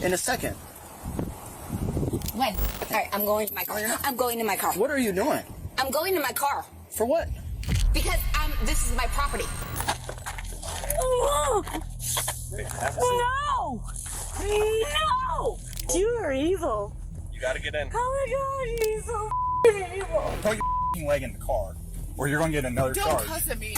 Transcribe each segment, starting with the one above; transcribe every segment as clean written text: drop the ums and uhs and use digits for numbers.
In a second. When? All right, I'm going to my car. I'm going to my car. What are you doing? I'm going to my car. For what? Because this is my property. No! No! You are evil. You gotta get in. Oh my god, he's so evil. Put your leg in the car, or you're gonna get another charge. Don't cuss at me.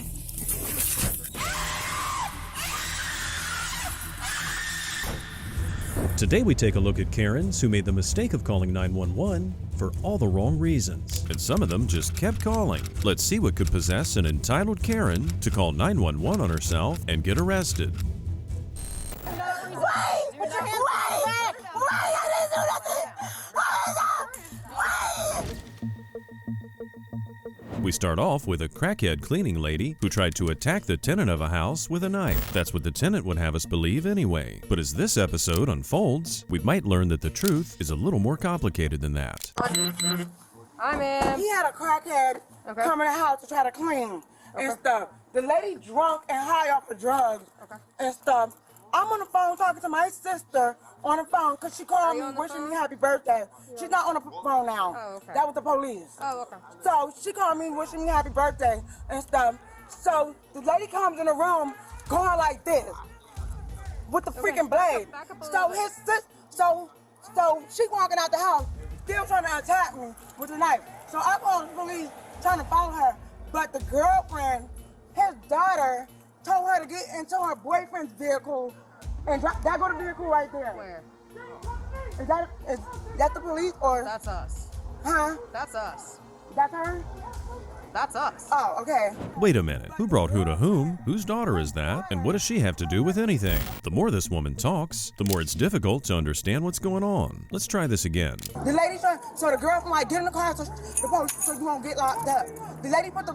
Today we take a look at Karens who made the mistake of calling 911 for all the wrong reasons, and some of them just kept calling. Let's see what could possess an entitled Karen to call 911 on herself and get arrested. We start off with a crackhead cleaning lady who tried to attack the tenant of a house with a knife. That's what the tenant would have us believe anyway. But as this episode unfolds, we might learn that the truth is a little more complicated than that. Hi, ma'am. He had a crackhead come in the house to try to clean and stuff. The lady drunk and high off of drugs and stuff. I'm on the phone talking to my sister on the phone because she called me wishing me happy birthday. She's not on the phone now. Oh, okay. That was the police. Oh, okay. So she called me wishing me happy birthday and stuff. So the lady comes in the room going like this with the freaking blade. Back up a So little his sister, so she walking out the house, still trying to attack me with a knife. So I called the police trying to follow her, but the girlfriend, his daughter, told her to get into her boyfriend's vehicle and drive. That go to the vehicle right there. Where? Is that the police or? That's us. Huh? That's us. That's her? That's us. Oh, okay. Wait a minute, who brought who to whom? Whose daughter is that? And what does she have to do with anything? The more this woman talks, the more it's difficult to understand what's going on. Let's try this again. The lady trying, so the girlfriend like, get in the car so you won't get locked up. The lady put the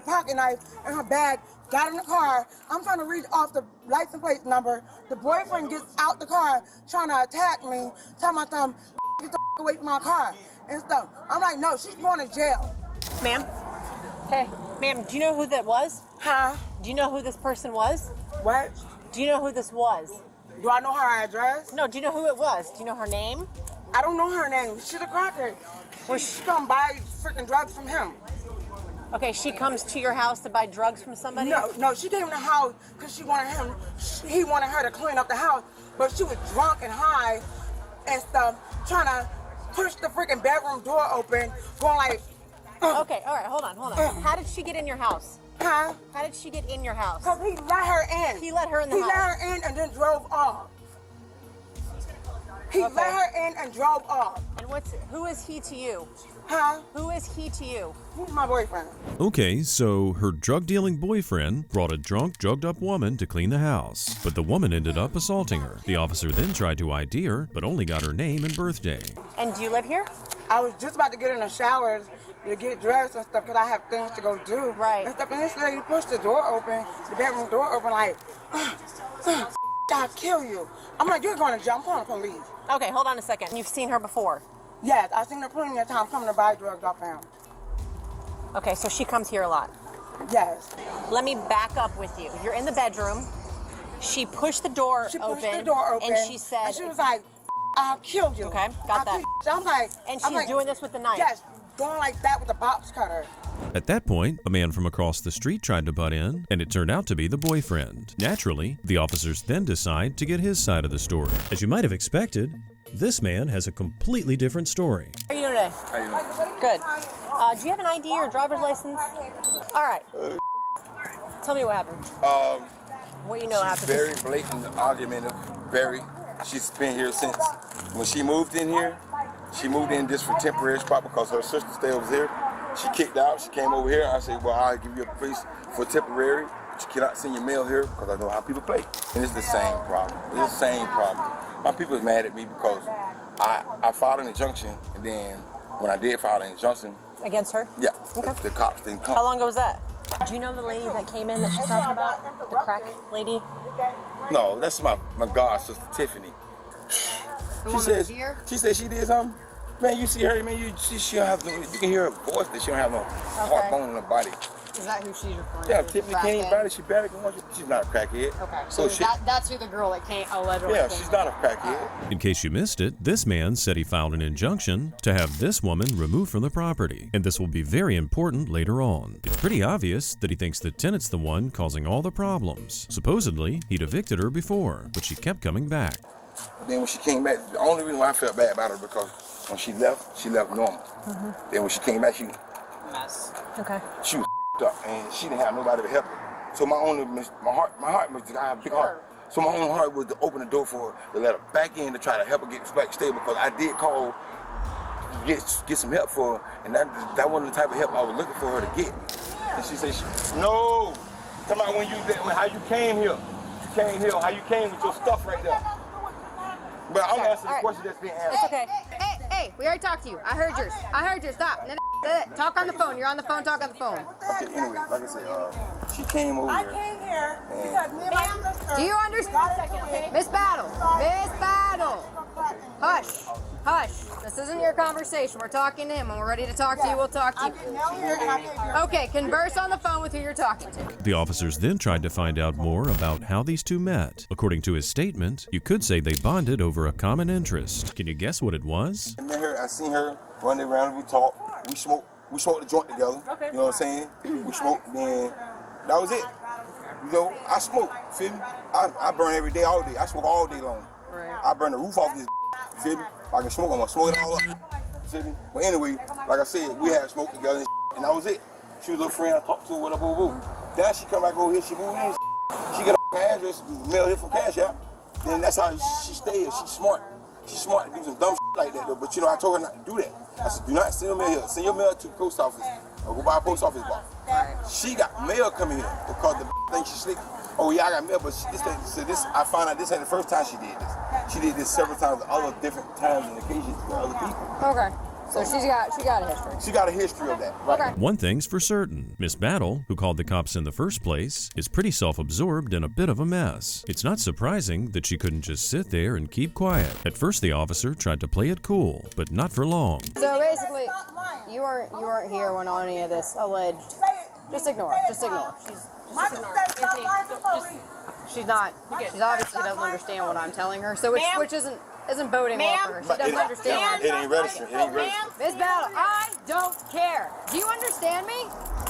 pocket knife in her bag, got in the car. I'm trying to read off the license plate number. The boyfriend gets out the car trying to attack me, telling my thumb, get the away from my car and stuff. I'm like, no, she's going to jail. Ma'am? Hey, ma'am, do you know who that was? Huh? Do you know who this person was? What? Do you know who this was? Do I know her address? No, do you know who it was? Do you know her name? I don't know her name. She's a cracker. She come buy freaking drugs from him. Okay, she comes to your house to buy drugs from somebody? No, she came in the house because he wanted her to clean up the house, but she was drunk and high and stuff, trying to push the freaking bedroom door open, going like, Okay, all right, hold on. How did she get in your house? huh? How did she get in your house? Because he let her in. He let her in the house. He let her in and then drove off. He let her in and drove off. And who is he to you? Huh? Who is he to you? He's my boyfriend. Okay, so her drug-dealing boyfriend brought a drunk, drugged-up woman to clean the house, but the woman ended up assaulting her. The officer then tried to ID her, but only got her name and birthday. And do you live here? I was just about to get in the showers to get dressed and stuff because I have things to go do. Right. And stuff. And this lady pushed the door open, the bedroom door open, like, I'll kill you. I'm like, you're going to jump on the police. Okay, hold on a second. You've seen her before? Yes, I've seen her plenty of times coming to buy drugs off him. Okay, so she comes here a lot. Yes. Let me back up with you. You're in the bedroom. She pushed the door She open. pushed the door open. And she said... And she was like, I'll kill you. Okay, got that. I'm like... And she's doing this with the knife? Yes, going like that with the box cutter. At that point, a man from across the street tried to butt in, and it turned out to be the boyfriend. Naturally, the officers then decide to get his side of the story. As you might have expected, this man has a completely different story. How are you doing today? How you doing? Good. Do you have an ID or driver's license? All right. Tell me what happened. What you know happened. Very blatant, argumentative, very. She's been here since when she moved in here. She moved in just for temporary spot because her sister stayed over here. She kicked out, she came over here. I said, well, I'll give you a place for temporary, but you cannot send your mail here because I know how people play. And it's the same problem. It's the same problem. My people is mad at me because I filed an injunction, and then when I did file an injunction. Against her? Yeah, Okay. the cops didn't come. How long ago was that? Do you know the lady that came in that she's talking about? The crack lady? No, that's my god sister, Tiffany. She said she did something. Man, you see her, man, she don't have no, you can hear her voice that she don't have no heart bone in her body. Is that who she's referring Yeah, to? Tiffany can't body. She barely can watch it. She's not a crackhead. Okay, So so that's who the girl that can't allegedly. yeah, she's not a crackhead. In case you missed it, this man said he filed an injunction to have this woman removed from the property, and this will be very important later on. It's pretty obvious that he thinks the tenant's the one causing all the problems. Supposedly, he'd evicted her before, but she kept coming back. Then when she came back, the only reason why I felt bad about her because when she left normal. Then when she came back, she Okay. she was up and she didn't have nobody to help her. So my heart was, I have a big heart. So my own heart was to open the door for her, to let her back in to try to help her get back stable because I did call to get some help for her, and that wasn't the type of help I was looking for her to get. And she said, no, come out when how you came here. You came here, how you came with your stuff right there. But I'm asking the question that's being asked. It's okay. Hey, we already talked to you. I heard yours. Stop. Talk on the phone. You're on the phone. Talk on the phone. Okay, anyway, like I said, she came over here. I came here because me and my sister. Do you understand? Miss Battle. Hush. This isn't your conversation. We're talking to him. When we're ready to talk to you, we'll talk to you. Okay, converse on the phone with who you're talking to. The officers then tried to find out more about how these two met. According to his statement, you could say they bonded over a common interest. Can you guess what it was? I met her, I seen her running around, we talked, we smoked the joint together. Okay. You know what I'm saying? We smoked, then that was it. You know, I smoke, feel me? I burn every day, all day. I smoke all day long. Right. I burn the roof off this, feel me? If I can smoke, I'm gonna smoke it all up. Feel me? But anyway, like I said, we had smoked together and that was it. She was a little friend, I talked to her, whatever, boo. Then she come back over here, she moved in, she got her address, mail here from Cash App. Then that's how she stays. She's smart. She's smart to do some dumb shit like that though. But you know, I told her not to do that. I said, do not send your mail here. Send your mail to the post office or go buy a post office box. She got mail coming here because the thing she slick. Oh yeah, I got mail, but I found out this ain't the first time she did this. She did this several times, other different times and occasions with other people. Okay. So she got a history. She got a history of that. Right? Okay. One thing's for certain. Miss Battle, who called the cops in the first place, is pretty self-absorbed and a bit of a mess. It's not surprising that she couldn't just sit there and keep quiet. At first, the officer tried to play it cool, but not for long. So basically, you weren't here when any of this alleged. Just ignore it. Just ignore it. She's not. She obviously doesn't understand what I'm telling her. So which isn't boding well for her. She doesn't understand. It ain't registered. It ain't registered. Miss Battle, I don't care. Do you understand me?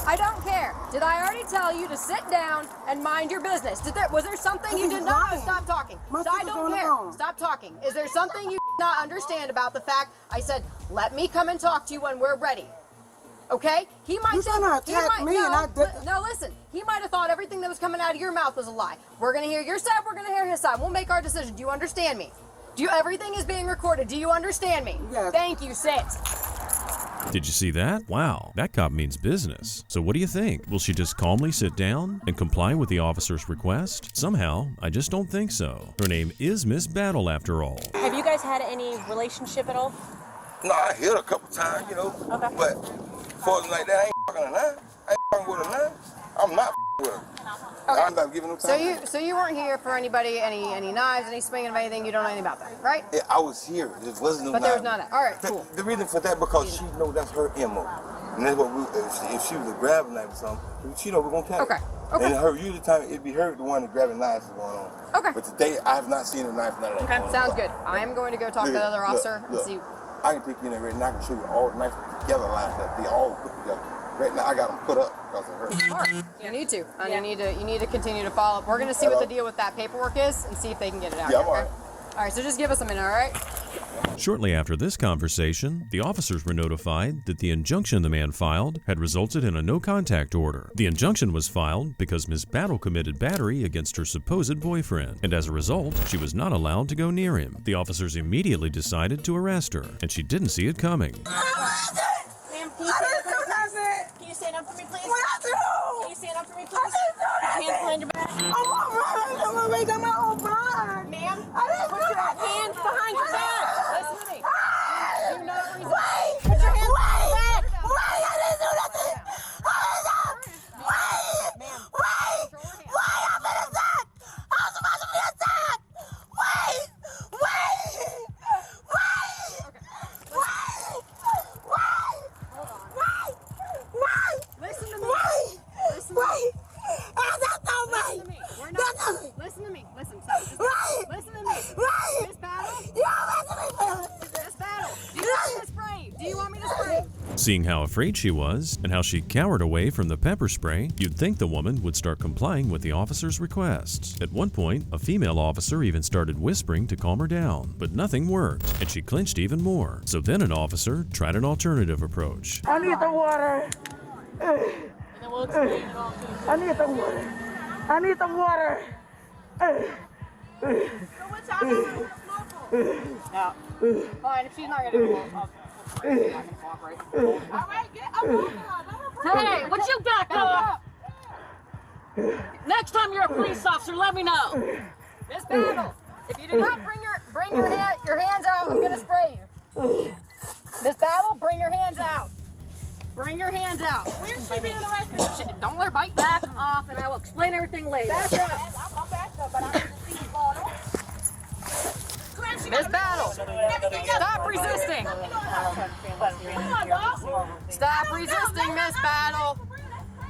I don't care. Did I already tell you to sit down and mind your business? Was there something you did not? Stop talking. I don't care. Stop talking. Is there something you did not understand about the fact I said, let me come and talk to you when we're ready? Okay? He might no, listen. He might have thought everything that was coming out of your mouth was a lie. We're going to hear your side. We're going to hear his side. We'll make our decision. Do you understand me? Everything is being recorded. Do you understand me? Yes. Thank you, sit. Did you see that? Wow, that cop means business. So what do you think? Will she just calmly sit down and comply with the officer's request? Somehow, I just don't think so. Her name is Miss Battle after all. Have you guys had any relationship at all? No, I hit her a couple times, you know. Okay. But for like that, I ain't fucking her now. I ain't fucking with her now. I'm not with her. Okay. I'm not giving no time. So you weren't here for anybody, any knives, any swinging of anything. You don't know anything about that, right? Yeah, I was here. There wasn't no. But there was none of that. All right, cool. The reason for that because she know that's her MO, and that's what if she was a grabbing knife or something, she know we're gonna catch. Okay. And her usually time it'd be her the one that grabbing knives is going on. Okay. But today I have not seen a knife. None of that. Okay. Sounds good. I am going to go talk to the other officer and see. I can take you in there right now. I can show you all the knives together lined up. They all put together. Right now I got them put up because of her. All right. You need to. And you need to continue to follow up. We're going to see what the deal with that paperwork is and see if they can get it out. Yeah, I'm all right. All right, so just give us a minute, all right? Shortly after this conversation, the officers were notified that the injunction the man filed had resulted in a no-contact order. The injunction was filed because Ms. Battle committed battery against her supposed boyfriend, and as a result, she was not allowed to go near him. The officers immediately decided to arrest her, and she didn't see it coming. Ma'am, can you stand up for me, please? What I do? Can you stand up for me, please? I didn't do that. Hands behind your back. I'm gonna make my own mind. Ma'am, I didn't put do your that. hands behind your back. Listen to me. Do not reason. Wait! Put your hands behind your back. Wait! I didn't do nothing! Wait! I'm in attack! I'm supposed to be attacked! Wait! Listen to me. Seeing how afraid she was and how she cowered away from the pepper spray, you'd think the woman would start complying with the officer's requests. At one point, a female officer even started whispering to calm her down, but nothing worked, and she clinched even more. So then an officer tried an alternative approach. I need the water. I need the water. I need the water. Now, fine, if she's not gonna go, she's not gonna cooperate. All right, get up on her. Hey, would you back up? Next time you're a police officer, let me know. Miss Battle, if you do not bring your hands out, I'm gonna spray you. Miss Battle, bring your hands out. Bring your hands out. Where's she being arrested? Don't let her bite back off, and I will explain everything later. Back up. I'm back up, but I don't see you going on. Miss Battle, stop resisting. Come on, dog. Stop resisting, Miss Battle.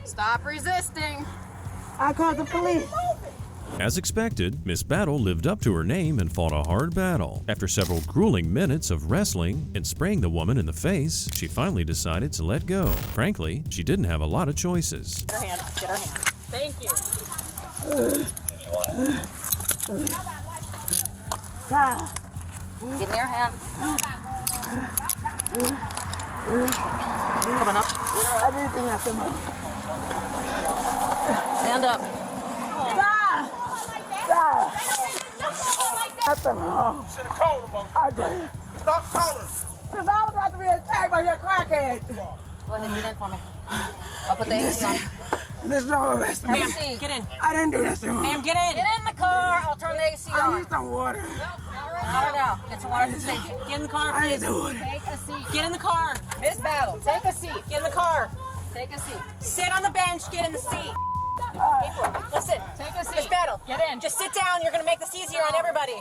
Stop resisting. I called the police. As expected, Miss Battle lived up to her name and fought a hard battle. After several grueling minutes of wrestling and spraying the woman in the face, she finally decided to let go. Frankly, she didn't have a lot of choices. Get her hand. Get her hand. Thank you. Get in your hand. Coming up. I didn't think I could move. Stand up. Nothing wrong. I did. Stop calling. Because I was about to be attacked by your crackhead. Go ahead, get in for me. I'll put the AC on. There's no arrest. Ma'am, get in. I didn't do this to him. Ma'am, get in. Get in the car. I'll turn the AC I on. need some water. Not right now. Get some water at the station. Get in the car, I need please. the water. Take a seat. Get in the car. Miss Battle, take a seat. Get in the car. Take a seat. Sit on the bench. Get in the seat. Listen, take a seat. Miss Battle, get in. Just sit down. You're going to make this easier on everybody.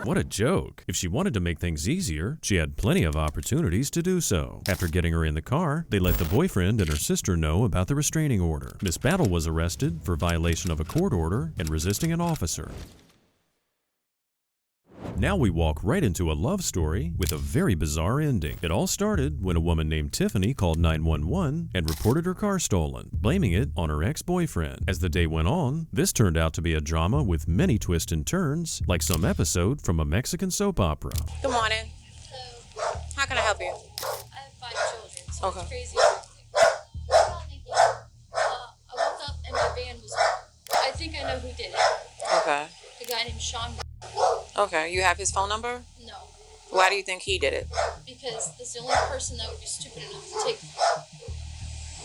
What a joke. If she wanted to make things easier, she had plenty of opportunities to do so. After getting her in the car, they let the boyfriend and her sister know about the restraining order. Miss Battle was arrested for violation of a court order and resisting an officer. Now we walk right into a love story with a very bizarre ending. It all started when a woman named Tiffany called 911 and reported her car stolen, blaming it on her ex-boyfriend. As the day went on, this turned out to be a drama with many twists and turns, like some episode from a Mexican soap opera. Good morning. How can I help you? I have 5 children, so Okay. it's crazy. I woke up and my van was gone. I think I know who did it. Okay. The guy named Sean. Okay. You have his phone number? No, Why do you think he did it? because that's the only person that would be stupid enough to take.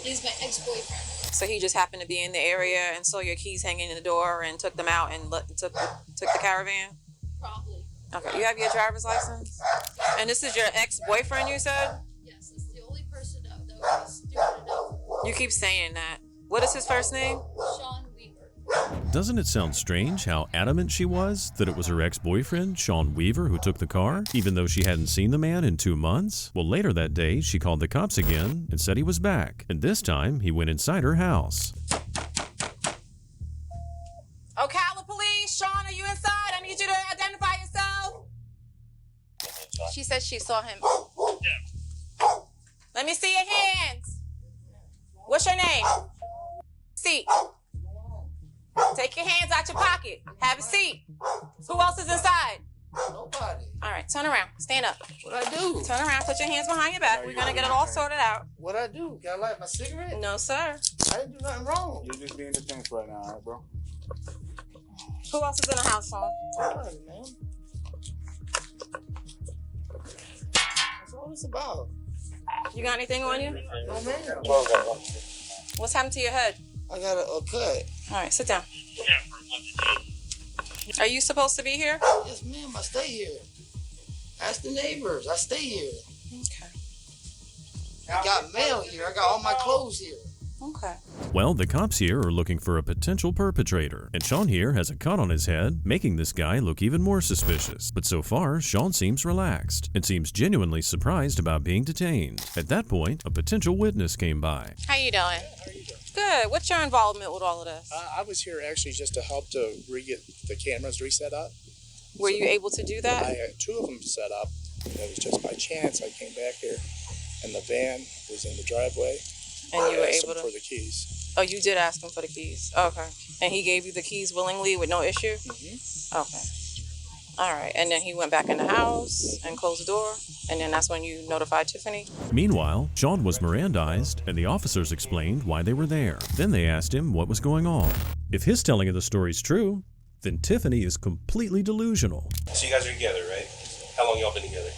He's my ex-boyfriend. So he just happened to be in the area and saw your keys hanging in the door and took them out and took the caravan? Probably. Okay. You have your driver's license? And this is your ex-boyfriend, you said? Yes, that's the only person that would be stupid enough. You keep saying that. What is his first name? Sean Weaver. Doesn't it sound strange how adamant she was that it was her ex-boyfriend, Sean Weaver, who took the car, even though she hadn't seen the man in 2 months? Well, later that day, she called the cops again and said he was back, and this time he went inside her house. Ocala Police, Sean, are you inside? I need you to identify yourself. She said she saw him. Let me see your hands. What's your name? Seat. Take your hands out your pocket. Have a seat. Who else is inside? Nobody. All right, turn around. Stand up. What I do? Turn around. Put your hands behind your back. We're going to get it all sorted out. What I do? Can I light my cigarette? No, sir. I didn't do nothing wrong. You're just being detained right now, all right, bro? Who else is in the house, Sean? Nobody, man. That's all it's about. You got anything on you? No, man. What's happened to your head? I got a cut. All right, sit down. Are you supposed to be here? Yes, ma'am. I stay here. Ask the neighbors. I stay here. Okay. I got mail here. I got all my clothes here. Okay. Well, the cops here are looking for a potential perpetrator, and Sean here has a cut on his head, making this guy look even more suspicious. But so far, Sean seems relaxed and seems genuinely surprised about being detained. At that point, a potential witness came by. How you doing? How are you doing? Good. What's your involvement with all of this? I was here actually just to help to get the cameras reset up. Were you able to do that? I had 2 of them set up. It was just by chance I came back here. and the van was in the driveway. And you were asked able him to... for the keys. Oh, you did ask him for the keys. Okay. And he gave you the keys willingly with no issue? Okay. All right. And then he went back in the house and closed the door, and then that's when you notified Tiffany? Meanwhile, Sean was Mirandized, and the officers explained why they were there. Then they asked him what was going on. If his telling of the story is true, then Tiffany is completely delusional. So you guys are together, right? How long y'all been together?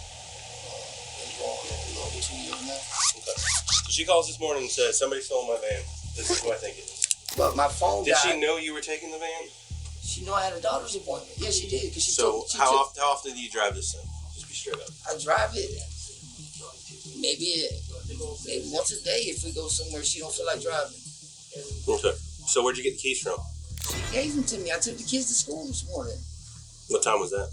2 years now. Okay. So she calls this morning and says, somebody stole my van. This is who I think it is. But my phone Did died. she know you were taking the van? She knew I had a doctor's appointment. Yeah, she did. Cause So how often do you drive this thing? Just be straight up. I drive it maybe once a day if we go somewhere she don't feel like driving. Okay. So where'd you get the keys from? She gave them to me. I took the kids to school this morning. What time was that?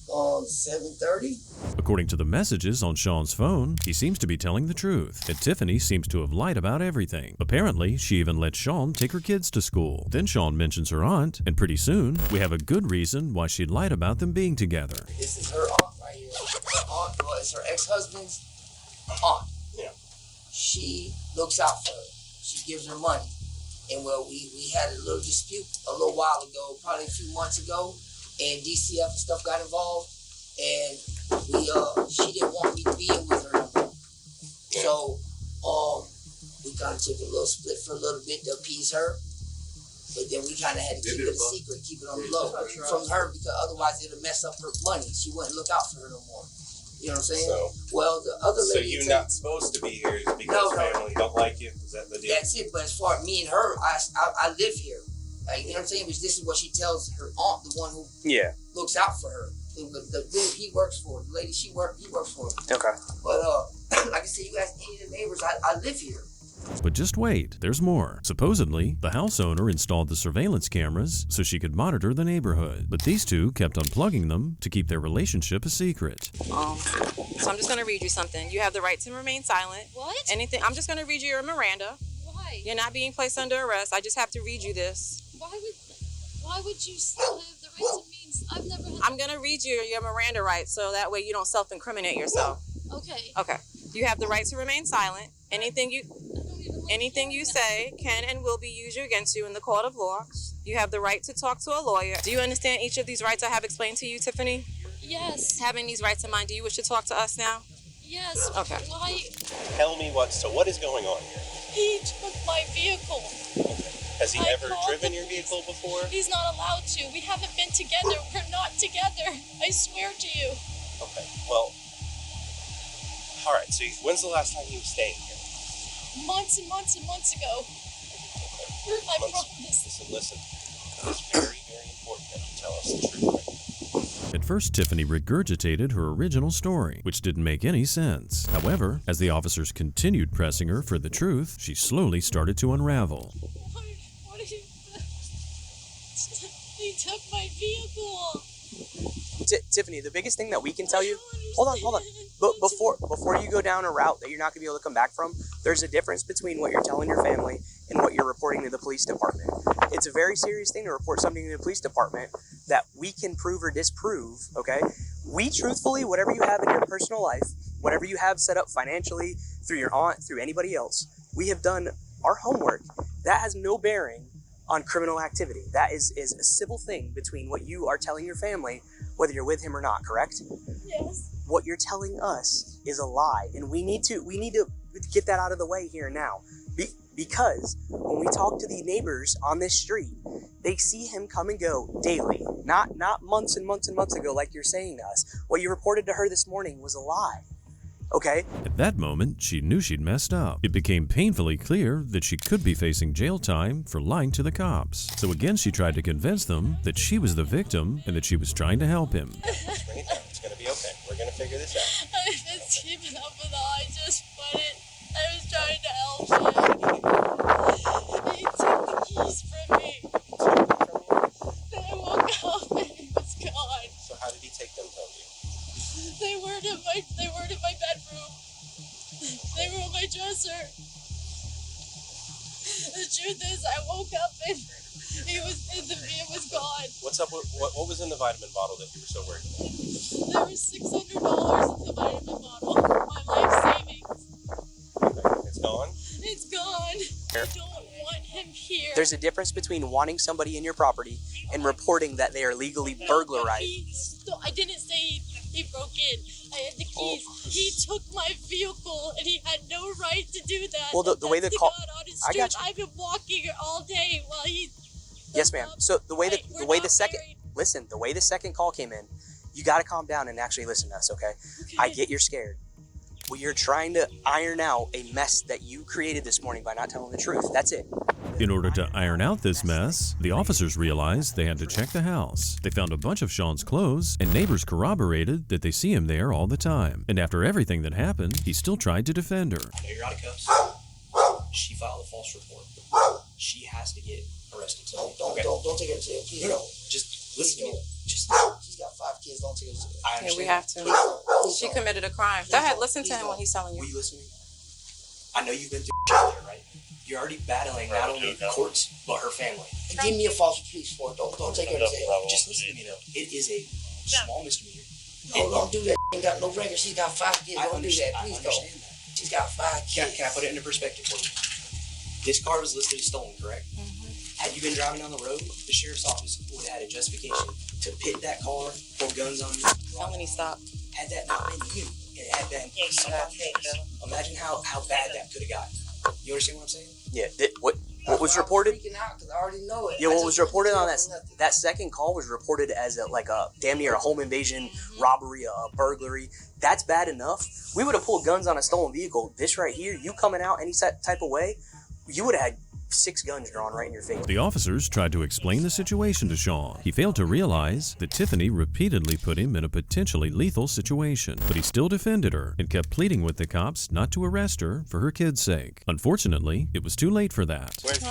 7:30. According to the messages on Sean's phone, he seems to be telling the truth, and Tiffany seems to have lied about everything. Apparently, she even let Sean take her kids to school. Then Sean mentions her aunt, and pretty soon, we have a good reason why she lied about them being together. This is her aunt right here. Her aunt was her ex-husband's aunt. Yeah. She looks out for her. She gives her money. And well, we had a little dispute a little while ago, probably a few months ago, and DCF and stuff got involved, and she didn't want me to be in with her no more. Yeah. So we kind of took a little split for a little bit to appease her, but then we kind of had to keep it a secret, keep it on the low from her, because otherwise it'll mess up her money. She wouldn't look out for her no more. You know what I'm saying? So, well, the other lady. So you're not supposed to be here because family don't like you? Is that the deal? That's it. But as far as me and her, I live here. Like, you know what I'm saying? Which this is what she tells her aunt, the one who looks out for her. The dude he works for, the lady he works for. Okay. But like I said, you guys, any of the neighbors, I live here. But just wait, there's more. Supposedly, the house owner installed the surveillance cameras so she could monitor the neighborhood. But these two kept unplugging them to keep their relationship a secret. So I'm just going to read you something. You have the right to remain silent. What? Anything. I'm just going to read you your Miranda. Why? You're not being placed under arrest. I just have to read you this. Why would you still have the right to mean? I've never had. I'm going to read you your Miranda rights so that way you don't self-incriminate yourself. Okay. Okay. You have the right to remain silent. Anything you say can and will be used against you in the court of law. You have the right to talk to a lawyer. Do you understand each of these rights I have explained to you, Tiffany? Yes. Having these rights in mind, do you wish to talk to us now? Yes. Okay. Why? Tell me what is going on here? He took my vehicle. Has he ever driven your vehicle before? He's not allowed to. We haven't been together. We're not together. I swear to you. Okay. Well, all right. So when's the last time he was staying here? Months and months and months ago. I promise. Listen. It's very, very important that you tell us the truth right now. At first, Tiffany regurgitated her original story, which didn't make any sense. However, as the officers continued pressing her for the truth, she slowly started to unravel. What did he took my vehicle. Tiffany, the biggest thing that we can tell you, hold on. But before you go down a route that you're not going to be able to come back from, there's a difference between what you're telling your family and what you're reporting to the police department. It's a very serious thing to report something to the police department that we can prove or disprove, okay? We truthfully, whatever you have in your personal life, whatever you have set up financially, through your aunt, through anybody else, we have done our homework. That has no bearing on criminal activity. That is a civil thing between what you are telling your family, whether you're with him or not, correct? Yes. What you're telling us is a lie, and we need to get that out of the way here now. Because when we talk to the neighbors on this street, they see him come and go daily, not months and months and months ago like you're saying to us. What you reported to her this morning was a lie. Okay? At that moment, she knew she'd messed up. It became painfully clear that she could be facing jail time for lying to the cops. So again, she tried to convince them that she was the victim and that she was trying to help him. It's going to be okay. We're going to figure this out. I've been keeping up with all. I just wanted. I was trying to help him. He took the keys from me. Then I woke up and he was gone. So how did he take them from you? They weren't in my bedroom. They were on my dresser. The truth is, I woke up and it was gone. What's up? What was in the vitamin bottle that you were so worried about? There was $600 in the vitamin bottle. My life savings. There's a difference between wanting somebody in your property and reporting that they are legally burglarized. I didn't say he broke in. I had the keys. He took my vehicle, and he had no right to do that. Well, the way the call, I got you. I've been walking all day while he. Yes, ma'am. So the way the second call came in, you got to calm down and actually listen to us, okay? I get you're scared. Well, you're trying to iron out a mess that you created this morning by not telling the truth. That's it. In order to iron out this mess, the officers realized they had to check the house. They found a bunch of Sean's clothes, and neighbors corroborated that they see him there all the time. And after everything that happened, he still tried to defend her. I know you're out of cuffs. She filed a false report. She has to get arrested. Don't take her to jail, please. No, just listen to me. She's got 5 kids. Don't take her to jail. I understand. Yeah, we have to. She committed a crime. Go ahead, listen to him when he's telling you. Will you listen to me? I know you've been through shit there, right? You're already battling not only the courts, but her family. Give me a false police report. Don't take her to jail. Just listen to me, though. It is a small misdemeanor. No, don't do that. She ain't got no record. She's got 5 kids. Don't do that. Please don't. She's got 5 kids. Can I put it into perspective for you? This car was listed as stolen, correct? Had you been driving down the road, the sheriff's office would have had a justification to pit that car, pull guns on you. Felony stop. Had that not been you, it had been somebody else. Imagine how bad that could have gotten. You understand what I'm saying? Yeah. What was reported? I'm freaking out because I already know it. Yeah, what was reported on that second call was reported as a damn near a home invasion, robbery, a burglary. That's bad enough. We would have pulled guns on a stolen vehicle. This right here, you coming out any type of way, you would have had 6 guns drawn right in your face. The officers tried to explain the situation to Sean. He failed to realize that Tiffany repeatedly put him in a potentially lethal situation, but he still defended her and kept pleading with the cops not to arrest her for her kids' sake. Unfortunately, it was too late for that. All right, go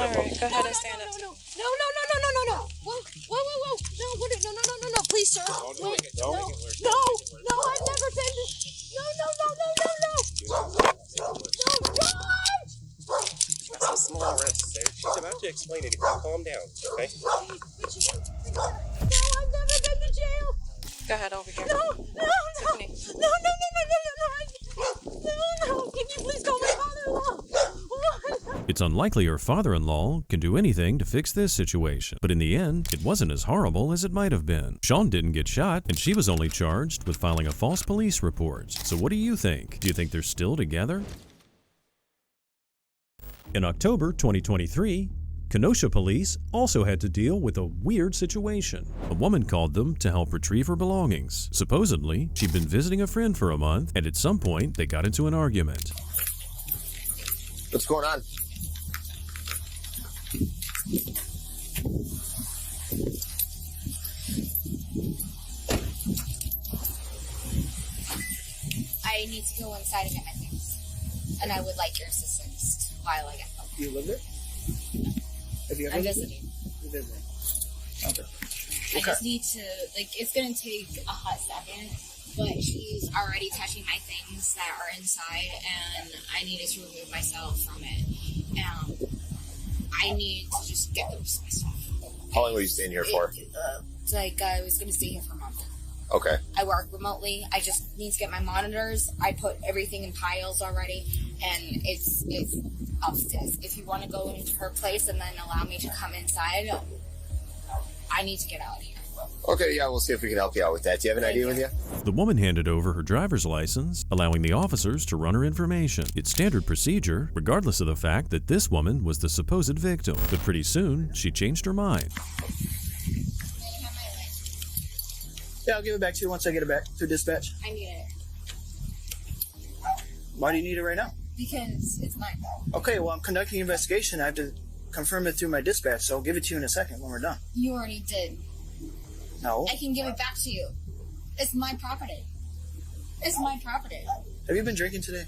ahead and stand up. No. Whoa. No, please, sir. Wait, no, I've never been to... No. That's a small risk, sir. She's about to explain it. If you calm down, okay? No, I've never been to jail. Go ahead over here. No. Tiffany. No. Can you please call my father-in-law? It's unlikely her father-in-law can do anything to fix this situation, but in the end, it wasn't as horrible as it might have been. Sean didn't get shot, and she was only charged with filing a false police report. So what do you think? Do you think they're still together? In October 2023, Kenosha police also had to deal with a weird situation. A woman called them to help retrieve her belongings. Supposedly, she'd been visiting a friend for a month, and at some point, they got into an argument. What's going on? I need to go inside and get my things, and I would like your assistance while I get them. You live there? Have you ever I'm visiting. You're visiting. Okay. I just need to, it's going to take a hot second, but she's already touching my things that are inside, and I needed to remove myself from it. I need to just get rid of my stuff. How long were you staying here for? I was going to stay here for a month. Okay. I work remotely. I just need to get my monitors. I put everything in piles already, and it's upstairs. If you want to go into her place and then allow me to come inside, I need to get out of here. Okay, yeah, we'll see if we can help you out with that. Do you have an ID with you? The woman handed over her driver's license, allowing the officers to run her information. It's standard procedure, regardless of the fact that this woman was the supposed victim. But pretty soon, she changed her mind. Yeah, I'll give it back to you once I get it back through dispatch. I need it. Why do you need it right now? Because it's mine. Okay, well, I'm conducting an investigation. I have to confirm it through my dispatch, so I'll give it to you in a second when we're done. You already did. No. I can give it back to you. It's my property. It's my property. Have you been drinking today?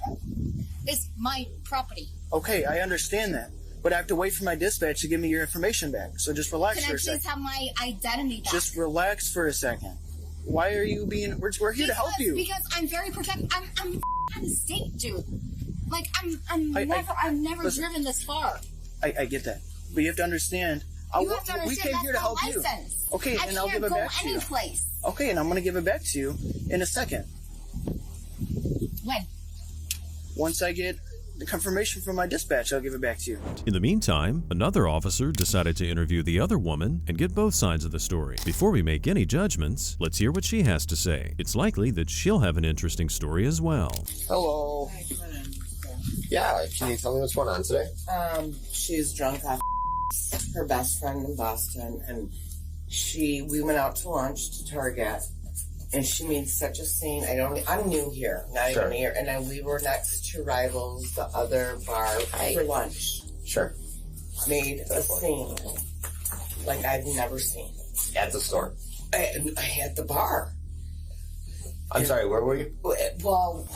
It's my property. Okay, I understand that. But I have to wait for my dispatch to give me your information back. So just relax for a second. Can I please have my identity back? Just relax for a second. Why are you being... We're here to help you. Because I'm very protected. I'm out of state, dude. I've never listen, driven this far. I get that. But you have to understand... You have to understand we came here to help you. Okay, and I'll give it back to you. Place. Okay, and I'm going to give it back to you in a second. When? Once I get the confirmation from my dispatch, I'll give it back to you. In the meantime, another officer decided to interview the other woman and get both sides of the story. Before we make any judgments, let's hear what she has to say. It's likely that she'll have an interesting story as well. Hello. Yeah, can you tell me what's going on today? She's drunk off her best friend in Boston, and we went out to lunch to Target, and she made such a scene. I'm new here, not even here, and we were next to Rivals, the other bar, for lunch. Sure. Made a scene like I've never seen. At the store? At the bar. I'm sorry, where were you? Well,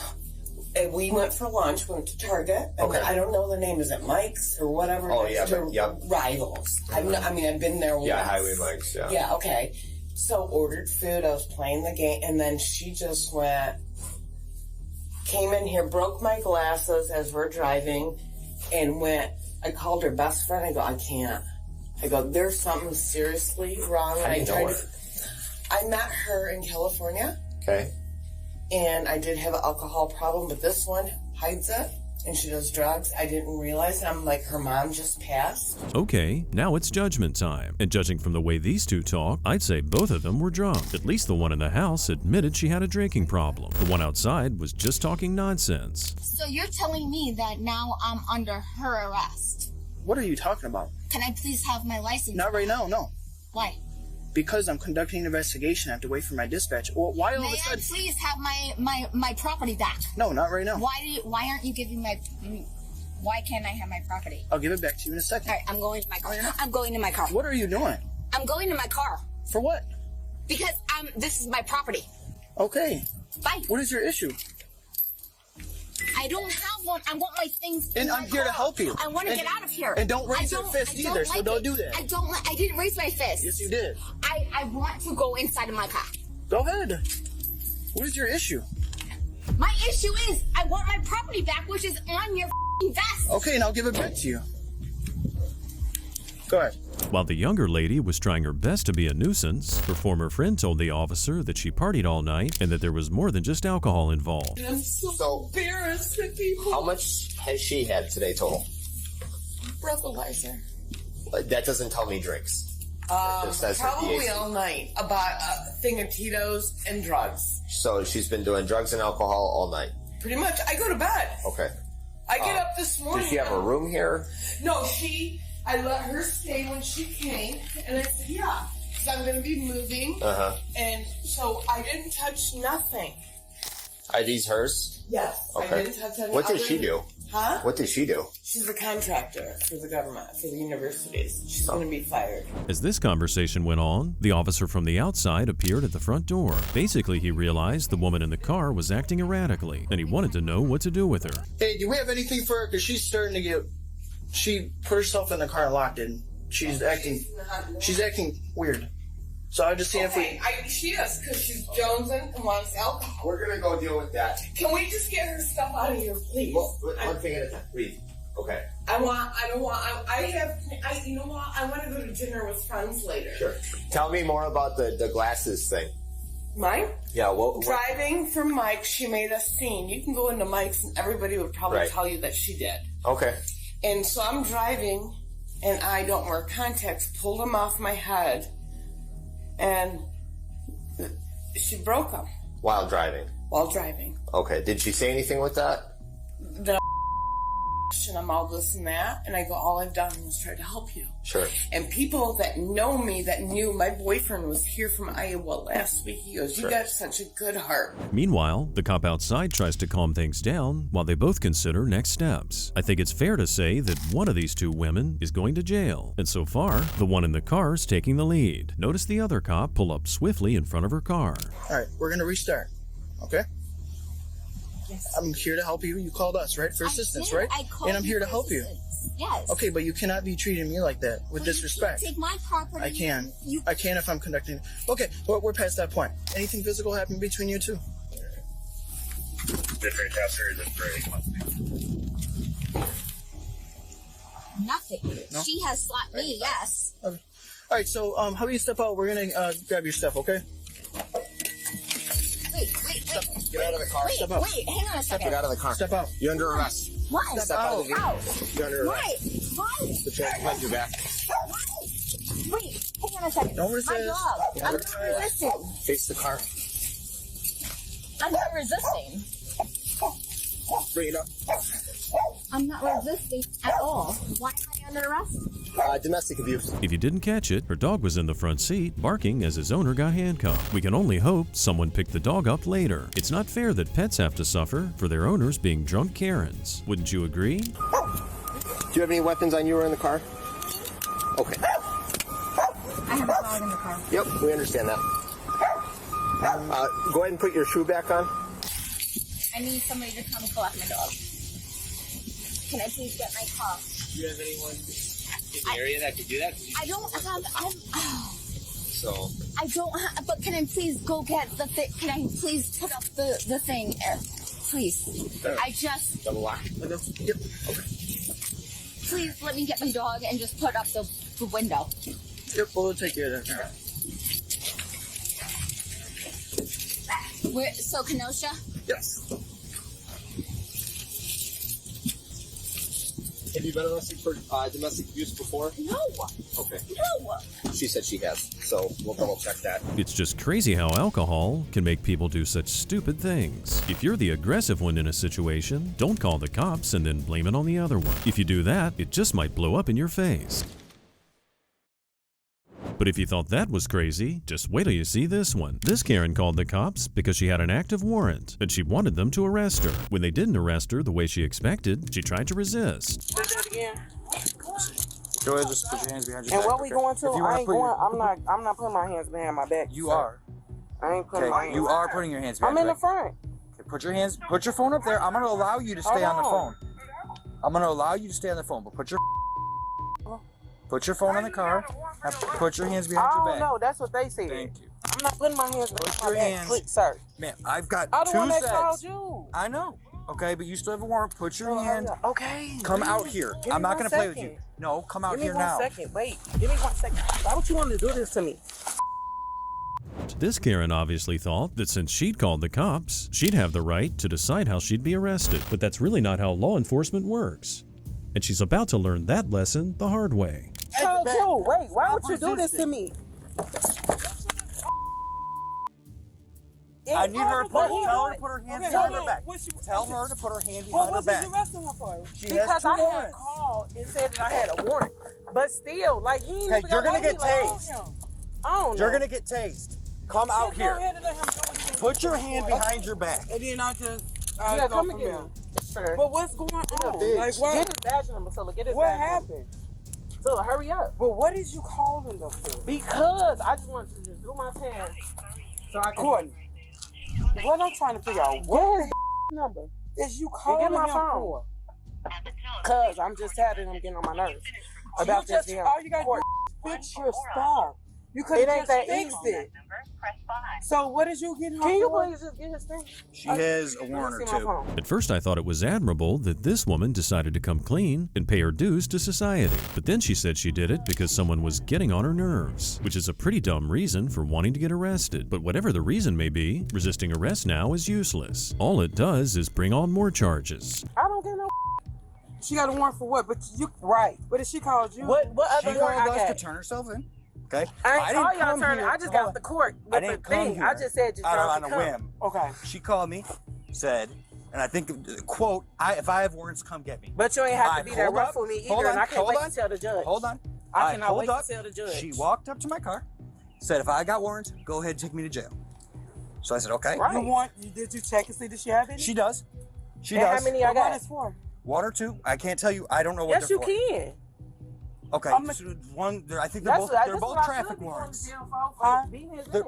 we went for lunch, went to Target. Okay. I don't know the name. Is it Mike's or whatever? Oh, yeah. Rivals. I've been there once. Yeah, Highway Mike's, yeah. Yeah, okay. So ordered food. I was playing the game, and then she just came in here, broke my glasses as we're driving, and I called her best friend. I go, I can't. I go, there's something seriously wrong. How do you know her? I met her in California. Okay. And I did have an alcohol problem, but this one hides it, and she does drugs. I didn't realize it. I'm like, her mom just passed. Okay, now it's judgment time. And judging from the way these two talk, I'd say both of them were drunk. At least the one in the house admitted she had a drinking problem. The one outside was just talking nonsense. So you're telling me that now I'm under her arrest? What are you talking about? Can I please have my license? Not right now, no. Why? Because I'm conducting an investigation. I have to wait for my dispatch. Well, why all of a sudden? May I please have my property back? No, not right now. Why aren't you giving why can't I have my property? I'll give it back to you in a second. All right, I'm going to my car. I'm going to my car. What are you doing? I'm going to my car. For what? Because this is my property. Okay. Bye. What is your issue? I don't have one. I want my things. And I'm here to help you. I want to get out of here. And don't raise your fist either, so don't do that. I didn't raise my fist. Yes, you did. I want to go inside of my car. Go ahead. What is your issue? My issue is I want my property back, which is on your vest. Okay, and I'll give it back to you. Go ahead. While the younger lady was trying her best to be a nuisance, her former friend told the officer that she partied all night and that there was more than just alcohol involved. I'm so embarrassed with people. How much has she had today total? Breathalyzer. That doesn't tell me drinks. It just says her Probably DAC. all night. About a thing of Tito's and drugs. So she's been doing drugs and alcohol all night. Pretty much. I go to bed. Okay. I get up this morning. Does she have a room here? No, I let her stay when she came, and I said, yeah, because I'm going to be moving. Uh-huh. And so I didn't touch nothing. Are these hers? Yes. Okay. I didn't touch anything. What does she do? Huh? What does she do? She's a contractor for the government, for the universities. She's going to be fired. As this conversation went on, the officer from the outside appeared at the front door. Basically, he realized the woman in the car was acting erratically, and he wanted to know what to do with her. Hey, do we have anything for her? Because she's starting to get... She put herself in the car and locked it. She's acting weird. So I just see if we... She is, because she's jonesing and wants alcohol. We're going to go deal with that. Can we just get her stuff out of here, please? Well, one thing at a time, please. Okay. you know what? I want to go to dinner with friends later. Sure. Tell me more about the glasses thing. Mine? Yeah, what? Driving from Mike, she made a scene. You can go into Mike's and everybody would probably tell you that she did. Okay. And so I'm driving, and I don't wear contacts, pulled them off my head, and she broke them. While driving? While driving. Okay. Did she say anything with that? And I'm all this and that, and I go, all I've done was try to help you. Sure. And people that know me, that knew my boyfriend was here from Iowa last week, he goes, you got such a good heart. Meanwhile, the cop outside tries to calm things down while they both consider next steps. I think it's fair to say that one of these two women is going to jail, and so far, the one in the car is taking the lead. Notice the other cop pull up swiftly in front of her car. All right, we're going to restart, okay? Yes. I'm here to help you. You called us, right? For assistance, right? And I'm here to help you. Yes. Okay, but you cannot be treating me like that with disrespect. Take my property. I can. I can if I'm conducting. Okay, but we're past that point. Anything physical happen between you two? Nothing. No? She has slapped me, yes. Okay. All right, so how about you step out? We're going to grab your stuff, okay? Wait. Get out of the car. Wait, Step out. hang on a second. Get out of the car. Step out. You're under arrest. Why? Step out of the vehicle. You're under Why? arrest. Why? Put your hands behind your back. Wait, hang on a second. Don't resist. My dog. I'm not resisting. Face the car. I'm not resisting. Bring it up. I'm not resisting at all. Why am I under arrest? Domestic abuse. If you didn't catch it, her dog was in the front seat, barking as his owner got handcuffed. We can only hope someone picked the dog up later. It's not fair that pets have to suffer for their owners being drunk Karens. Wouldn't you agree? Do you have any weapons on you or in the car? Okay. I have a dog in the car. Yep, we understand that. Go ahead and put your shoe back on. I need somebody to come collect my dog. Can I please get my car? Do you have anyone in the area that could do that? I don't have. So. I don't have. But can I please go get the thing? Can I please put up the thing? Please. I just. Double lock. Yep. Okay. Please let me get my dog and just put up the window. Yep, we'll take care of that. So Kenosha? Yes. Have you been arrested for domestic abuse before? No. Okay. No. She said she has, so we'll double check that. It's just crazy how alcohol can make people do such stupid things. If you're the aggressive one in a situation, don't call the cops and then blame it on the other one. If you do that, it just might blow up in your face. But if you thought that was crazy, just wait till you see this one. This Karen called the cops because she had an active warrant, and she wanted them to arrest her. When they didn't arrest her the way she expected, she tried to resist. Do that again. Go ahead, just put your hands behind your And back. what we going to? I ain't going. I'm not putting my hands behind my back. You are. I ain't putting my hands. You are putting your hands behind I'm in your the back. front. Okay, put your phone up there. I'm going to allow you to stay on the phone. I'm going to allow you to stay on the phone, but put your phone on the car. And put your hands behind your back. No, that's what they said. Thank you. I'm not putting my hands behind my your back. hands- Please, sir. Man, I've got I don't two want to sets. call you. I know. Okay, but you still have a warrant. Put your hand. Okay. Come wait. out here. Give I'm me not going to play with second. you. No, come out Give me here 1 now. second. Wait. Give me 1 second. Why would you want to do this to me? This Karen obviously thought that since she'd called the cops, she'd have the right to decide how she'd be arrested. But that's really not how law enforcement works. And she's about to learn that lesson the hard way. Told you. Wait. Why would you do this to me? I need her to tell her to put her hands behind her back. What's your- Tell her to put her hand Well, behind her what's back. you arresting her for? She Because has two I had warrants. called and said that I had a warrant. But still, like, he ain't Okay, even you're got gonna me get like, tased. I don't know. You're gonna get tased. Come out Just go here. ahead and let him do what he Put your hand behind your back. And then I just yeah, come and get him. But what's going on? Like, what? Get his badge number, Tilla. Get his What badge number. happened? Tilla, hurry up. But what is you calling them for? Because I just wanted to just do my time. So I can. Courtney, what I'm trying to figure out, what his number is you calling my him phone. for? Cause I'm just tired of him getting on my nerves about You this just, damn all you gotta court. do is fix your stuff. You could It have ain't just that fixed easy. it. So what is you getting? Can you please just get his thing? She has a warrant or two. At first I thought it was admirable that this woman decided to come clean and pay her dues to society. But then she said she did it because someone was getting on her nerves, which is a pretty dumb reason for wanting to get arrested. But whatever the reason may be, resisting arrest now is useless. All it does is bring on more charges. I don't get no. She got a warrant for what? But you Right. But if she called you, What other She warrant called I us to got? turn herself in. Okay? I ain't call y'all come turn it. here- I just got the court I with the didn't come thing. here I just said just on y'all a to come. whim. okay. She called me, said, and I think, quote, if I have warrants, come get me. But you ain't have I to be that pulled rough up. for me Hold either, on, and I can't hold wait on. to tell the judge. Hold on. I cannot pulled wait up. to tell the judge. She walked up to my car, said, if I got warrants, go ahead and take me to jail. So I said, okay. Right. Did you check and see that she have any? She does. She And does. how many I What got? one is for? One or two. I can't tell you. I don't know what Yes, they're you for. can. Okay. I'm a- So one, I think they're both traffic warrants. Huh? They're-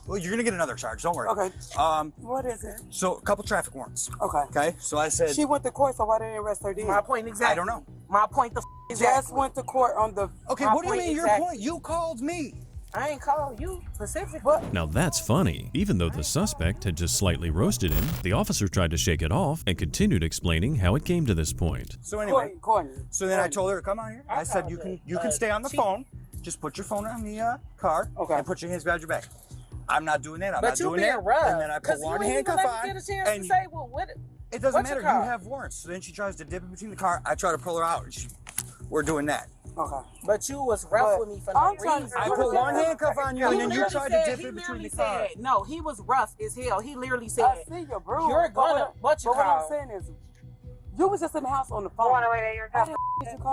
Well, you're gonna get another charge. Don't worry. Okay. Um. What is it? So a couple traffic warrants. Okay. Okay. So I said. She went to court, so why didn't they arrest her then? My point exactly. I don't know. My point the Just went to court on the. Okay. my What do you point mean your exactly. point? You called me. I ain't called you specifically. What? Now that's funny. Even though the suspect had just slightly roasted him, the officer tried to shake it off and continued explaining how it came to this point. So anyway. Courtney. So then I told her to come on here. I said you can stay on the phone. Just put your phone on the car. Okay. And put your hands behind your back. I'm not doing that. I'm But not you doing being that. rough. And then I put Because you one ain't even handcuff let me on. get a chance to And say, well, what? It doesn't What's your matter. You car? have warrants. So then she tries to dip in between the car. I try to pull her out. We're doing that. Okay. But you was rough with me for no reason. I put one handcuff on you, and then you tried to dip in between the car. No, he was rough as hell. He literally said, I see you, bro. you're gonna, what I'm saying is, you was just in the house on the phone.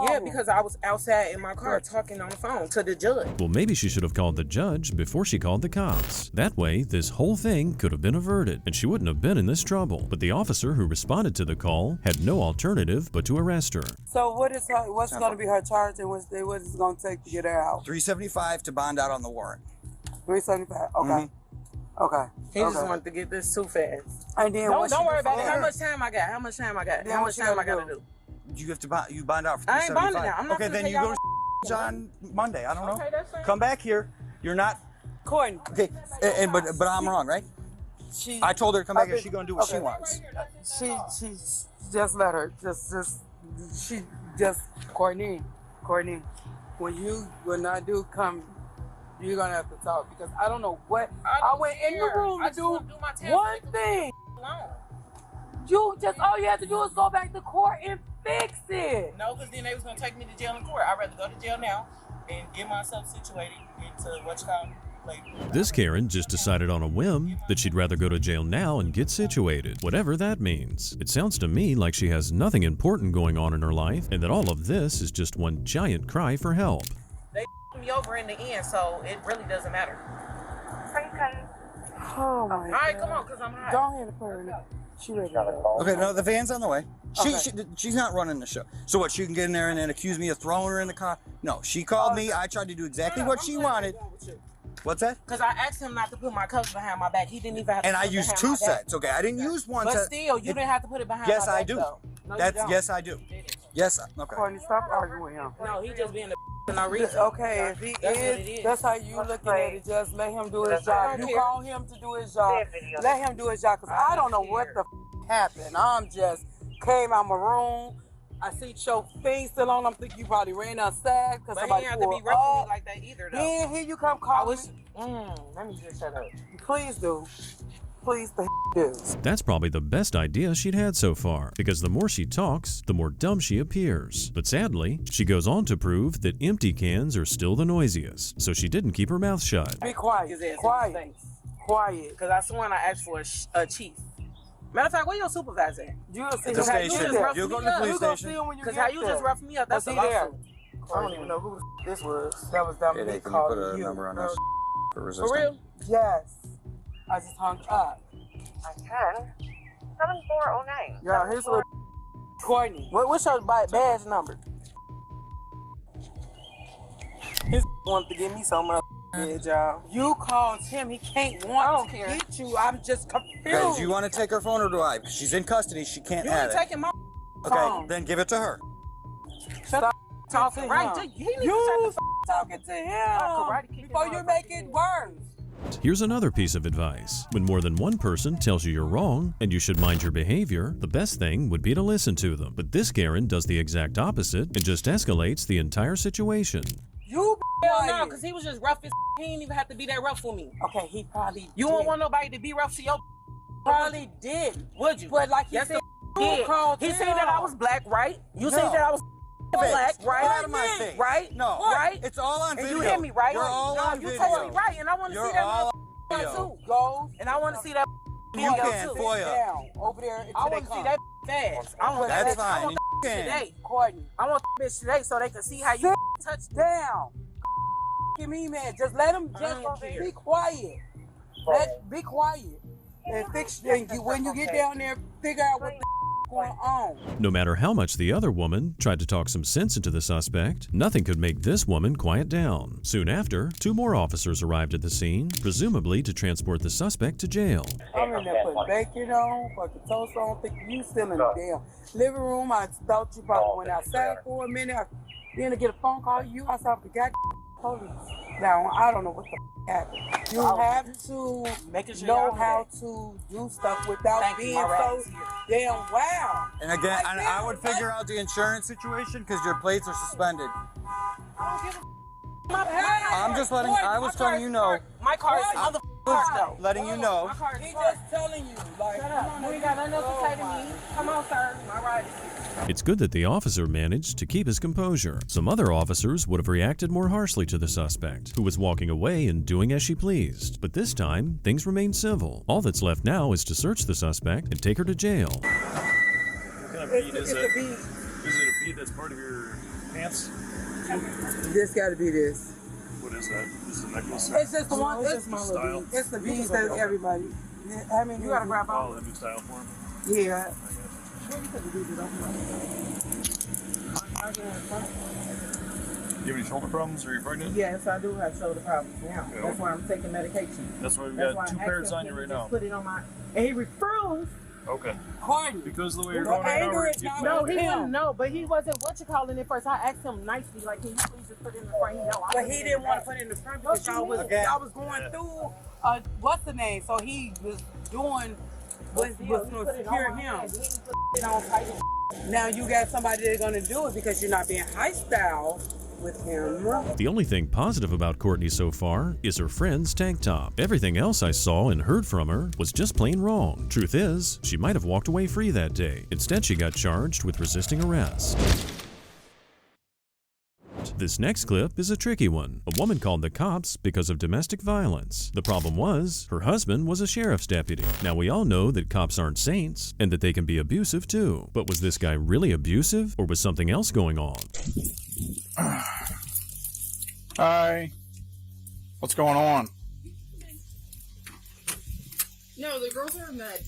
Yeah, because I was outside in my car talking on the phone to the judge. Well, maybe she should have called the judge before she called the cops. That way, this whole thing could have been averted, and she wouldn't have been in this trouble. But the officer who responded to the call had no alternative but to arrest her. So what's going to be her charge and what is it going to take to get her out? $375 to bond out on the warrant. $375. Okay. Okay. He just wanted to get this too fast. And then don't worry about it. How much time I got? How much time I got? How much time I got to do? You have to bond out for $375. I ain't bonding now. I'm not okay, then you go to on Monday. I don't know. Okay, that's fine. Come back here. You're not. Courtney. Okay, but I'm wrong, right? I told her to come back here. She's gonna do what she wants. She just let her. Courtney. When you come, you're gonna have to talk because I don't know what. I went in the room to do one thing. You have to do is go back to court and fix it. No, because then they was gonna take me to jail in court. I'd rather go to jail now and get myself situated into what you call later. This Karen just decided on a whim that she'd rather go to jail now and get situated, whatever that means. It sounds to me like she has nothing important going on in her life and that all of this is just one giant cry for help. They me over in the end, so it really doesn't matter. Oh my All right, come on, because I'm hot. Go ahead and put her in. She ready to go. Okay, no, the van's on the way. She's not running the show. So what, she can get in there and then accuse me of throwing her in the car? No, she called me. I tried to do exactly what she wanted. What's that? Because I asked him not to put my cuffs behind my back. He didn't even have to And put I it used behind 2 my back. sets. Okay, I didn't use one set. But still, you didn't have to put it behind my back. Yes, I do. Though. No, you don't. Yes, I do. Yes, okay. Courtney, stop arguing with him. No, he just being a for no reason. Okay, if he is, that's how you looking at it. Just let him do his job. You call him to do his job. Let him do his job, because I don't know what the happened. I'm just came out my room. I see your thing still on. I'm thinking you probably ran outside because somebody But he didn't have to be pulled rough with up. me like that either, though. Then here you come calling. Let me just shut up. Please do. Please do. That's probably the best idea she'd had so far, because the more she talks, the more dumb she appears. But sadly, she goes on to prove that empty cans are still the noisiest, so she didn't keep her mouth shut. Be quiet. Quiet. Quiet. Because I sworn I asked for a chief. Matter of fact, where your supervisor at? You'll see At the station. You'll go to the police station. Because how you just roughed me up, that's a lawsuit. I don't even know who this was. That was that They big can call put to a you. number on us for For resistance. real? Yes. I just hung up. I can. 7409. Yeah, here's what Courtney. What's your badge number? His wanted to give me so much badge, y'all. You called him. He can't want to get you. I'm just confused. Okay, do you want to take her phone or do I? Because she's in custody. She can't You have ain't it. taking my Okay, phone. then give it to her. Shut up. Talking right. He needs to You shut the talking to him before you make it worse. Here's another piece of advice. When more than one person tells you you're wrong and you should mind your behavior, the best thing would be to listen to them. But this Karen does the exact opposite and just escalates the entire situation. You Hell no, because he was just rough as he didn't even have to be that rough for me. Okay, he probably You won't want nobody to be rough to your probably did. Would you? But like he Yes, said, the did. He said that I was black, right? You said that I was black, right? Get out of my face. Right? No. Right? It's all on And video. you hit me, right? You're all on you video. told me right, and I want to see that all motherfucker on too. Go. And I want to see that You video can, too. FOIA. down over there. I want to see that fast. I want That's that fine. I want You that can. today. Courtney, I want that bitch today so they can see how you touch me. down. Give me, man. Just let him. Just be quiet. Be quiet. And fix. And when you get down there, figure out what the going on. No matter how much the other woman tried to talk some sense into the suspect, nothing could make this woman quiet down. Soon after, 2 more officers arrived at the scene, presumably to transport the suspect to jail. I'm in there putting bacon on, fucking toast on, thinking you still in the damn living room. I thought you probably went outside for a minute. Then to get a phone call, you outside with the goddamn police. Now, I don't know what the happened. You have to know how to do stuff without being so damn wow. And again, I would figure out the insurance situation because your plates are suspended. I'm just letting. I was telling you no. My car is motherfucking though. Letting you know. He just telling you, like, Shut up. You ain't got nothing else to say to me. Come on, sir. My ride is here. It's good that the officer managed to keep his composure. Some other officers would have reacted more harshly to the suspect, who was walking away and doing as she pleased. But this time, things remain civil. All that's left now is to search the suspect and take her to jail. What kind of bead is it? It's a bead. Is it a bead that's part of your pants? This got to be this. What is that? This is a necklace? It's just the one. It's style. It's the beads that everybody. I mean, you gotta grab Oh, all. that new style for him? Yeah. You have any shoulder problems? Or are you pregnant? Yes, I do have shoulder problems now. Okay. That's why I'm taking medication. That's why we've That's got why 2 I pairs asked on him you to right just now. Put it on my. And he refused. Okay. Pardon. Because of the way you're The going right now, anger or is you not plan no, to- he wouldn't know, but he wasn't what you calling it first. I asked him nicely, like, can you please just put it in the front? But he didn't want to put it in the front because y'all was going through what's the name? So he was doing was going to secure him. Now you got somebody that's going to do it because you're not being high style with him. The only thing positive about Courtney so far is her friend's tank top. Everything else I saw and heard from her was just plain wrong. Truth is, she might have walked away free that day. Instead, she got charged with resisting arrest. This next clip is a tricky one. A woman called the cops because of domestic violence. The problem was, her husband was a sheriff's deputy. Now we all know that cops aren't saints, and that they can be abusive too. But was this guy really abusive, or was something else going on? Hi. What's going on? No, the girls are mad.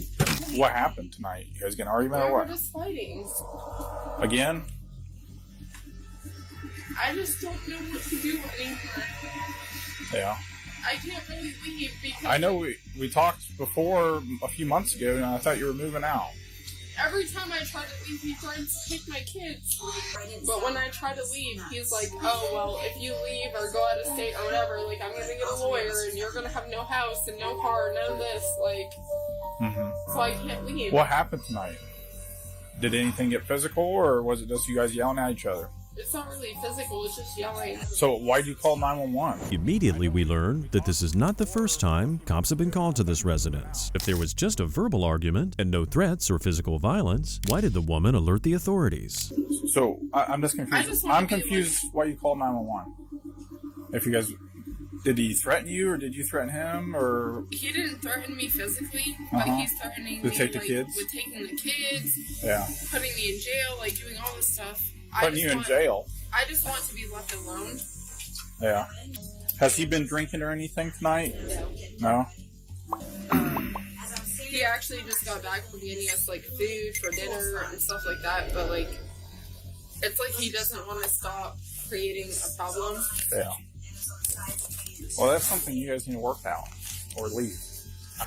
What happened tonight? You guys get an argument or We're what? just fighting. Again? I just don't know what to do anymore. Yeah. I can't really leave because I know we talked before a few months ago, and I thought you were moving out. every time I try to leave, he tries to take my kids. But when I try to leave, he's like, oh, well, if you leave or go out of state or whatever, like, I'm gonna get a lawyer and you're gonna have no house and no car, none of this, like, so I can't leave. What happened tonight? Did anything get physical, or was it just you guys yelling at each other? It's not really physical, it's just yelling. So why do you call 911? Immediately we learned that this is not the first time cops have been called to this residence. If there was just a verbal argument and no threats or physical violence, why did the woman alert the authorities? So I'm just confused. I'm confused why you called 911. If you guys, did he threaten you, or did you threaten him, or? He didn't threaten me physically, but he's threatening To me take the like, kids? with taking the kids, Yeah. putting me in jail, like doing all this stuff. Putting you in jail? I just want to be left alone. Yeah. Has he been drinking or anything tonight? No? He actually just got back from getting us like food for dinner and stuff like that, but like it's like he doesn't want to stop creating a problem. Yeah. Well, that's something you guys need to work out, or leave.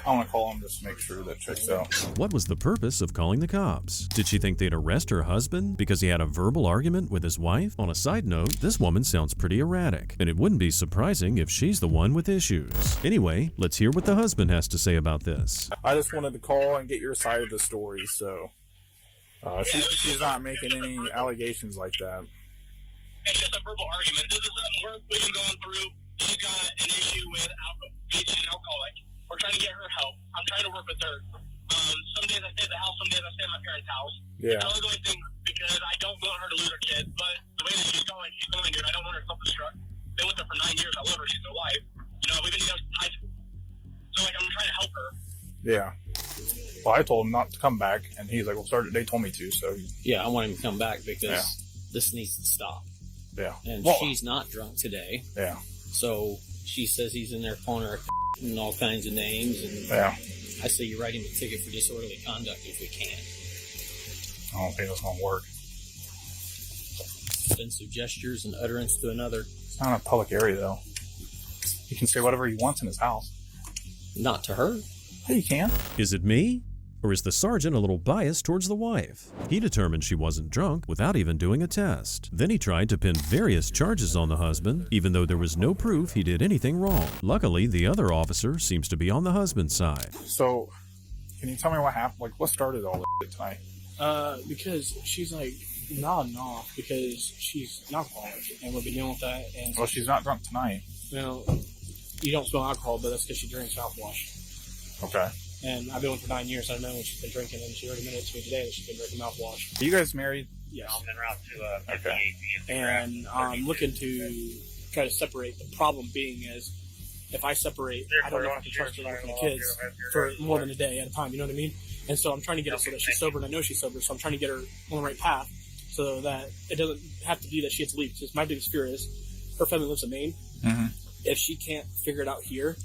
I want to call him just to make sure that checks out. What was the purpose of calling the cops? Did she think they'd arrest her husband because he had a verbal argument with his wife? On a side note, this woman sounds pretty erratic, and it wouldn't be surprising if she's the one with issues. Anyway, let's hear what the husband has to say about this. I just wanted to call and get your side of the story, so she's not making any allegations like that. It's just a verbal argument. This is what we've been going through. She's got an issue with being an alcoholic. We're trying to get her help. I'm trying to work with her. Some days I stay at the house, some days I stay at my parents' house. Yeah. It's only going thing because I don't want her to lose her kids, but the way that she's going, dude. I don't want her self-destruct. Been with her for 9 years. I love her. She's my wife. You know, we've been together since high school. So, like, I'm trying to help her. Yeah. Well, I told him not to come back, and he's like, well, they told me to, so. Yeah, I want him to come back because this needs to stop. Yeah. And Well, she's not drunk today. Yeah. So she says he's in there calling her and all kinds of names. And Yeah. I say you write him a ticket for disorderly conduct if we can. I don't think that's going to work. Offensive gestures and utterance to another. It's not a public area, though. He can say whatever he wants in his house. Not to her. Yeah, you can. Is it me? Or is the sergeant a little biased towards the wife? He determined she wasn't drunk without even doing a test. Then he tried to pin various charges on the husband, even though there was no proof he did anything wrong. Luckily, the other officer seems to be on the husband's side. So, can you tell me what happened? Like, what started all this tonight? Because she's like nodding off because she's an alcoholic, and we've been dealing with that. And Well, she's not drunk tonight. you know, you don't smell alcohol, but that's because she drinks mouthwash. Okay. And I've been with her for 9 years. I know when she's been drinking, and she already admitted to me today that she's been drinking mouthwash. Are you guys married? Yes. I'm en route to Okay. And I'm looking to try to separate. The problem being is, if I separate, I don't know if I can trust her with my kids for more than a day at a time. You know what I mean? And so I'm trying to get her so that she's sober, and I know she's sober. So I'm trying to get her on the right path, so that it doesn't have to be that she has to leave. Because my biggest fear is her family lives in Maine. Mm-hmm. If she can't figure it out here,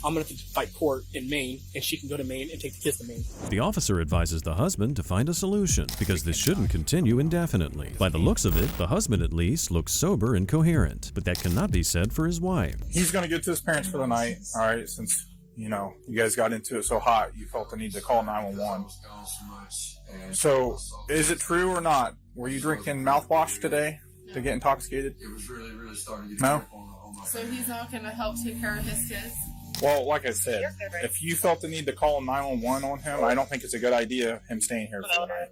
I'm going to have to fight court in Maine, and she can go to Maine and take the kids to Maine. The officer advises the husband to find a solution, because this shouldn't continue indefinitely. By the looks of it, the husband at least looks sober and coherent, but that cannot be said for his wife. He's going to get to his parents for the night, all right, since, you guys got into it so hot, you felt the need to call 911. So, is it true or not? Were you drinking mouthwash today to get intoxicated? No? So he's not going to help take care of his kids? Well, like I said, if you felt the need to call 911 on him, I don't think it's a good idea him staying here for the night.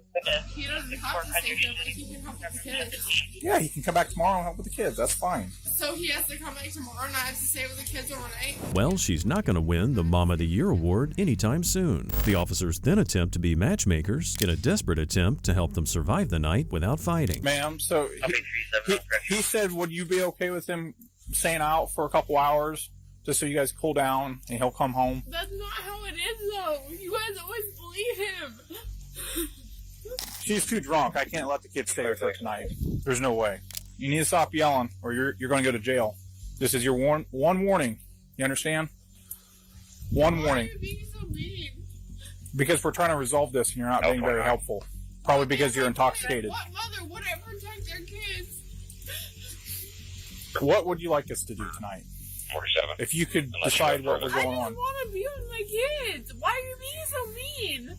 He doesn't have to stay here, but he can help with the kids. Yeah, he can come back tomorrow and help with the kids. That's fine. So he has to come back tomorrow and I have to stay with the kids overnight? Well, she's not going to win the Mom of the Year award anytime soon. The officers then attempt to be matchmakers in a desperate attempt to help them survive the night without fighting. Ma'am, so he said, would you be okay with him staying out for a couple hours just so you guys cool down and he'll come home? That's not how it is, though. You guys always believe him. She's too drunk. I can't let the kids stay with her tonight. There's no way. You need to stop yelling or you're going to go to jail. This is your one warning. You understand? One warning. Why are you being so mean? Because we're trying to resolve this and you're not being very helpful. Probably because you're intoxicated. What mother would ever protect their kids? What would you like us to do tonight? 47. If you could decide what was going on. I just want to be with my kids. Why are you being so mean?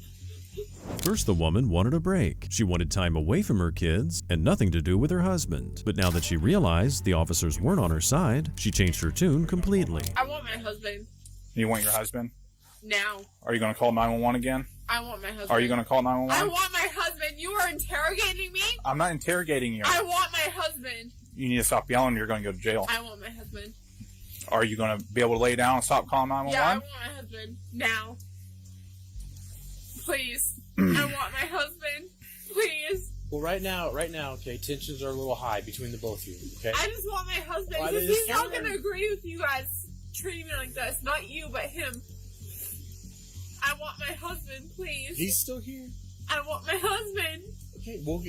First, the woman wanted a break. She wanted time away from her kids and nothing to do with her husband. But now that she realized the officers weren't on her side, she changed her tune completely. I want my husband. You want your husband? Now. Are you going to call 911 again? I want my husband. Are you going to call 911? I want my husband. You are interrogating me? I'm not interrogating you. I want my husband. You need to stop yelling or you're going to go to jail. I want my husband. Are you going to be able to lay down and stop calling 911? Yeah, I want my husband. Now. Please. I want my husband. Please. Well, right now, okay, tensions are a little high between the both of you, okay? I just want my husband Why because this he's not time? going to agree with you guys treating me like this. Not you, but him. I want my husband, please. He's still here. I want my husband. Okay, we'll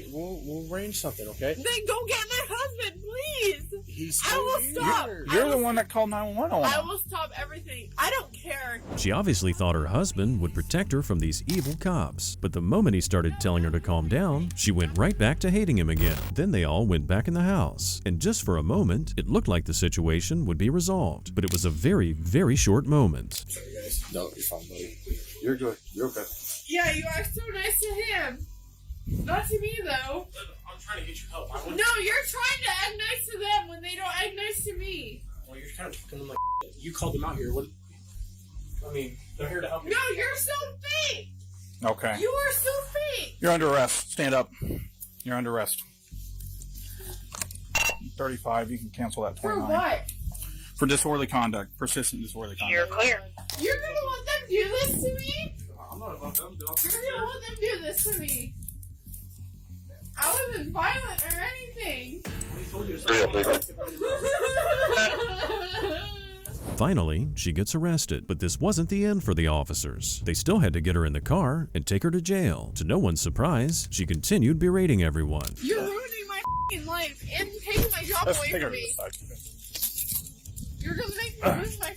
arrange something, okay? Then go get my husband, please. He's I still will here. stop. You're the one that called 911 on I him. will stop everything. I don't care. She obviously thought her husband would protect her from these evil cops, but the moment he started telling her to calm down, she went right back to hating him again. Then they all went back in the house, and just for a moment, it looked like the situation would be resolved, but it was a very, very short moment. Sorry, guys. No, you're fine, buddy. You're good. You're okay. Yeah, you are so nice to him. Not to me, though. I'm trying to get you help. No, you're trying to act nice to them when they don't act nice to me. Well, you're kind of talking to them like you called them out here. What? I mean, they're here to help you. No, you're so fake. Okay. You are so fake. You're under arrest. Stand up. You're under arrest. 35, you can cancel that 29. For what? For disorderly conduct. Persistent disorderly conduct. You're clear. You're gonna let them do this to me? I'm not about them. You're gonna let them do this to me? I wasn't violent or anything. Finally, she gets arrested, but this wasn't the end for the officers. They still had to get her in the car and take her to jail. To no one's surprise, she continued berating everyone. You're ruining my f***ing life and taking my job away from me. You're gonna make me lose my f***ing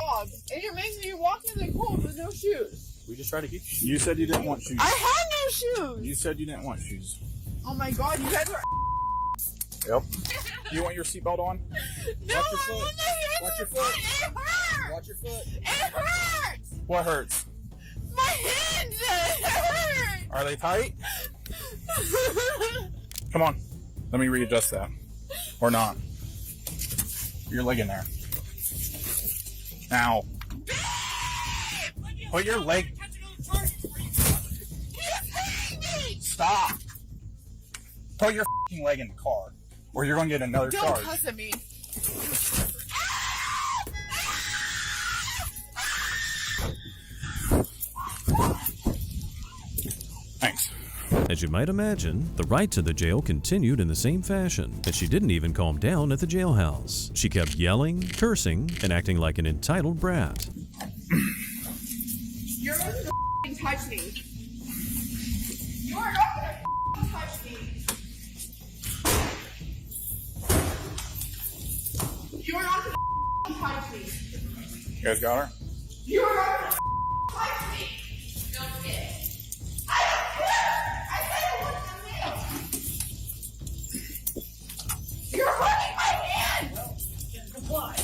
job, and you're making me walk in the cold with no shoes. We just tried to get you. You said you didn't want shoes. I had no shoes. You said you didn't want shoes. Oh my god, you guys are. Yep. You want your seatbelt on? No, Watch your foot. Watch your foot. It hurts. Watch your foot. It hurts. What hurts? My hands. It hurts. Are they tight? Come on. Let me readjust that. Or not. Your leg in there. Now. Put your leg. Stop. Put your f***ing leg in the car, or you're going to get another charge. Don't cuss at me. Thanks. As you might imagine, the ride to the jail continued in the same fashion, and she didn't even calm down at the jailhouse. She kept yelling, cursing, and acting like an entitled brat. You're not gonna f***ing touch me. You are not gonna f***ing touch me. You are not gonna f***ing touch me. You guys got her? You are not gonna f***ing touch me. Don't get it. I don't care. I said it wasn't me. You're hurting my hand. Comply.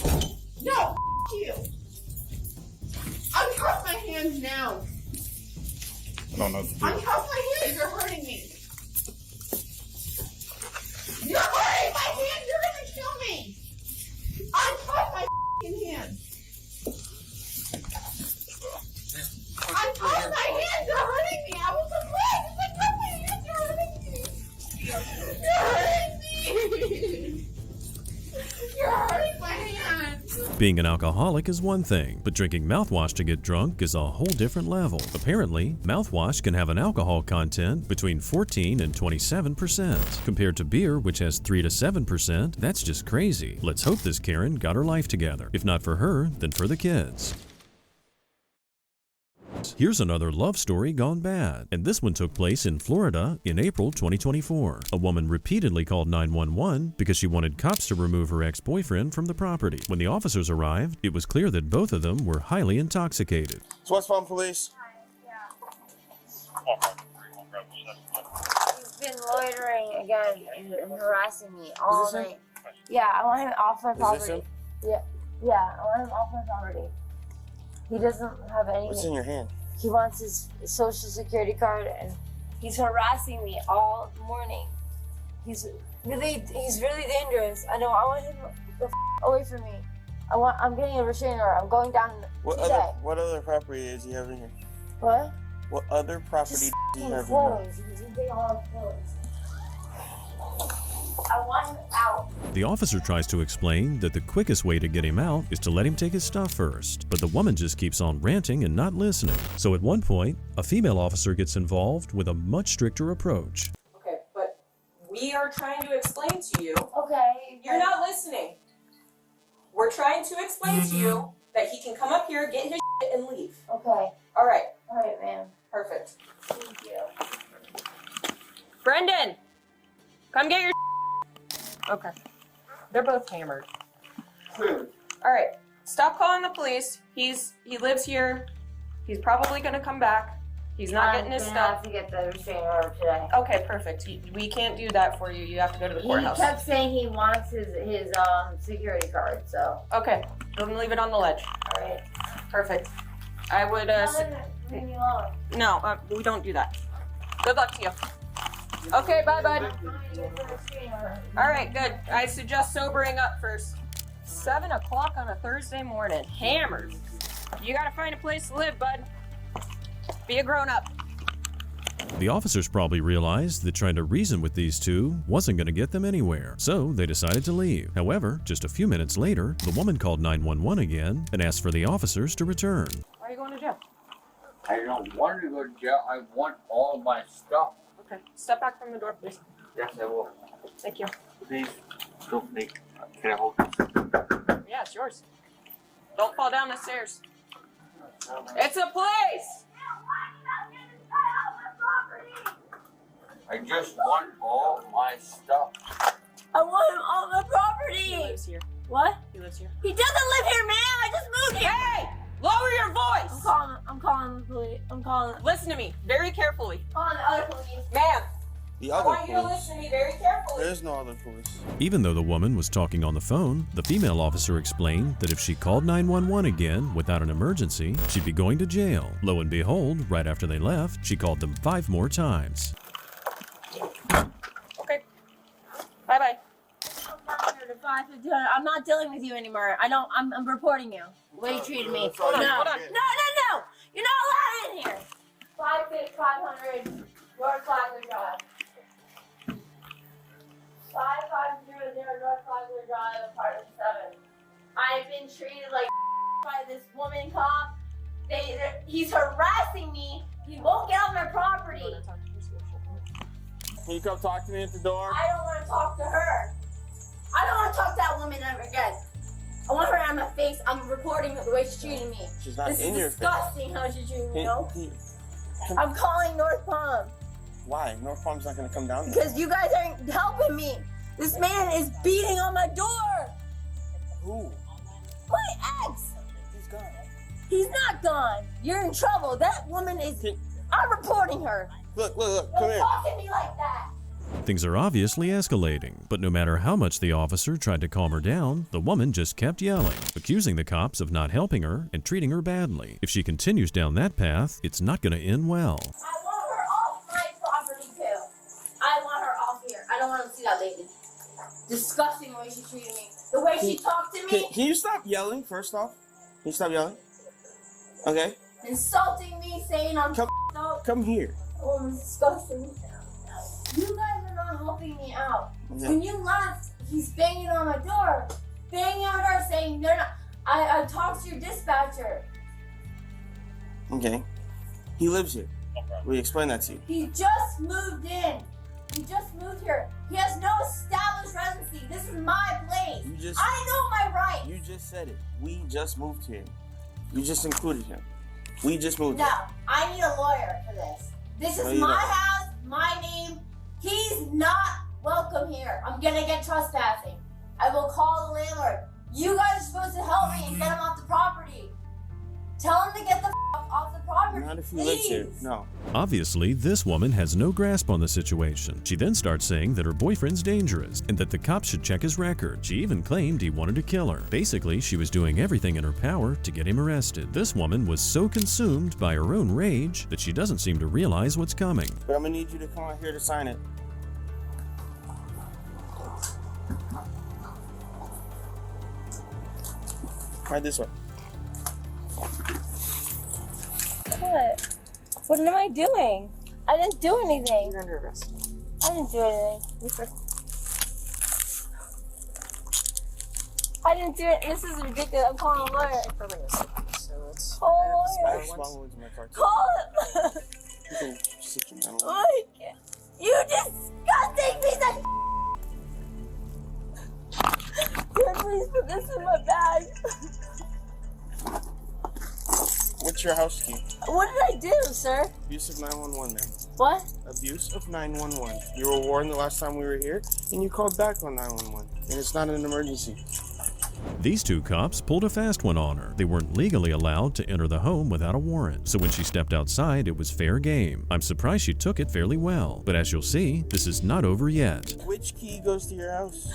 No, f*** you. Uncuff my hands now. I don't know what to do. Uncuff my hands. You're hurting me. You're hurting my hand. You're gonna kill me. Uncuff my f***ing hands. Uncuff my hands. You're hurting me. I will comply. Just uncuff my hands. You're hurting me. You're hurting me. You're hurting my hands. Being an alcoholic is one thing, but drinking mouthwash to get drunk is a whole different level. Apparently, mouthwash can have an alcohol content between 14 and 27%. Compared to beer, which has 3 to 7%, that's just crazy. Let's hope this Karen got her life together. If not for her, then for the kids. Here's another love story gone bad, and this one took place in Florida in April 2024. A woman repeatedly called 911 because she wanted cops to remove her ex-boyfriend from the property. When the officers arrived, it was clear that both of them were highly intoxicated. So what's wrong, police? He's been loitering again and harassing me all night. Yeah, I want him off my property. Yeah, I want him off my property. He doesn't have anything. What's in your hand? He wants his social security card, and he's harassing me all morning. He's really dangerous. I know. I want him the away from me. I'm getting a restraining order. I'm going down today. What other property does he have in here? What? What other property do you have in here? Clothes. He's eating all his clothes. I want him out. The officer tries to explain that the quickest way to get him out is to let him take his stuff first, but the woman just keeps on ranting and not listening. So at one point, a female officer gets involved with a much stricter approach. Okay, but we are trying to explain to you. Okay. You're not listening. We're trying to explain to you that he can come up here, get his shit, and leave. Okay. All right. All right, ma'am. Perfect. Thank you. Brendan, come get your. Okay. They're both hammered. All right. Stop calling the police. He lives here. He's probably gonna come back. He's not getting his stuff. I have to get the restraining order today. Okay, perfect. We can't do that for you. You have to go to the courthouse. He kept saying he wants his security card, so. Okay. Then leave it on the ledge. All right. Perfect. I would. Leave me alone. No, we don't do that. Good luck to you. Okay, bye, bud. All right, good. I suggest sobering up first. 7 o'clock on a Thursday morning. Hammered. You gotta find a place to live, bud. Be a grown-up. The officers probably realized that trying to reason with these two wasn't going to get them anywhere, so they decided to leave. However, just a few minutes later, the woman called 911 again and asked for the officers to return. Why are you going to jail? I don't want to go to jail. I want all of my stuff. Okay. Step back from the door, please. Yes, I will. Thank you. Please, don't make. Can I hold this? Yeah, it's yours. Don't fall down the stairs. It's a place! I just want all my stuff. I want him on the property. He lives here. What? He lives here. He doesn't live here, man. I just moved here. Hey! Lower your voice! I'm calling the police. I'm calling. Listen to me very carefully. Calling the other police. Ma'am, The I other want you to police. listen to me very carefully. There's no other police. Even though the woman was talking on the phone, the female officer explained that if she called 911 again without an emergency, she'd be going to jail. Lo and behold, right after they left, she called them 5 more times. Okay. Bye-bye. I'm not dealing with you anymore. I'm reporting you. The way you treated me. Hold on. No. You're not allowed in here. 500 North Flagler Drive. 5500 North Flagler Drive, apartment 7. I've been treated like by this woman cop. He's harassing me. He won't get off my property. Can you come talk to me at the door? I don't want to talk to her. I don't want to talk to that woman ever again. I want her out of my face. I'm reporting the way she treated me. She's not this in is your face. disgusting how she treated me, no? Can- I'm calling North Palm Why? North Palm's not gonna come down there. because you guys aren't helping me. This man is beating on my door. Who? My ex. He's gone. He's not gone. You're in trouble. That woman is. I'm reporting her. Look, come Don't here. talk to me like that. Things are obviously escalating, but no matter how much the officer tried to calm her down, the woman just kept yelling, accusing the cops of not helping her and treating her badly. If she continues down that path, it's not going to end well. I want her off my property too. I want her off here. I don't want to see that lady. Disgusting the way she treated me. The way she talked to me. Can you stop yelling, first off? Can you stop yelling? Okay. Insulting me, saying I'm Come here. Oh, it's disgusting. You guys are not helping me out. Okay. When you left, he's banging on my door. Banging on her saying they're not. I talked to your dispatcher. Okay. He lives here. We explained that to you. He just moved in. He just moved here. He has no established residency. This is my place. I know my rights. You just said it. We just moved here. You just included him. We just moved No, here. I need a lawyer for this. This No, is you my don't. house, my name. He's not welcome here. I'm gonna get trespassing. I will call the landlord. You guys are supposed to help me and get him off the property. Tell him to get the off the property. Not if he lives here. No. Obviously, this woman has no grasp on the situation. She then starts saying that her boyfriend's dangerous and that the cops should check his record. She even claimed he wanted to kill her. Basically, she was doing everything in her power to get him arrested. This woman was so consumed by her own rage that she doesn't seem to realize what's coming. But I'm gonna need you to come out here to sign it. Right this way. What? What am I doing? I didn't do anything. You're under arrest. I didn't do anything. I didn't do it. This is ridiculous. I'm calling a lawyer. Call a lawyer. Call him. You can sit your down. You disgusting piece of Can please put this in my bag? What's your house key? What did I do, sir? Abuse of 911, man. What? Abuse of 911. You were warned the last time we were here, and you called back on 911. And it's not an emergency. These two cops pulled a fast one on her. They weren't legally allowed to enter the home without a warrant, so when she stepped outside, it was fair game. I'm surprised she took it fairly well, but as you'll see, this is not over yet. Which key goes to your house?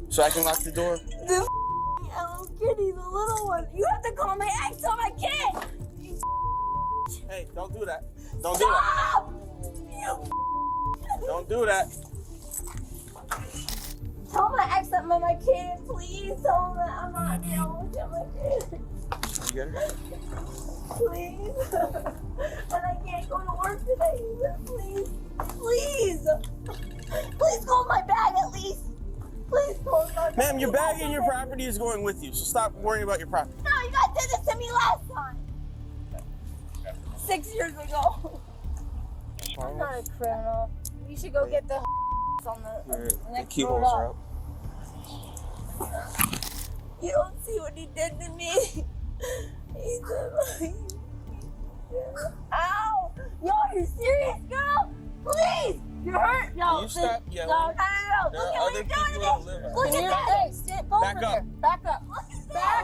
So I can lock the door? The Hello Kitty, the little one. You have to call my ex on my kid. Hey, don't do that. Don't do that. Don't do that. Tell my ex that I'm my kid, please. Tell him that I'm not dealing with my kid. You get it? Please. And I can't go to work today either. Please. Please. Please hold my bag at least. Please hold my bag. Ma'am, your bag and your property is going with you, so stop worrying about your property. No, you guys did this to me last time. 6 years ago. I'm not a criminal. You should go get the on the next key road holes are up. up. You don't see what he did to me. He did. Ow! Yo, are you serious, girl? Please! You're hurt? No. You stop yelling. No. Look at There are what other you're people doing that to live me. out Look there. at that. Hey, stand over Back up. there. Back up.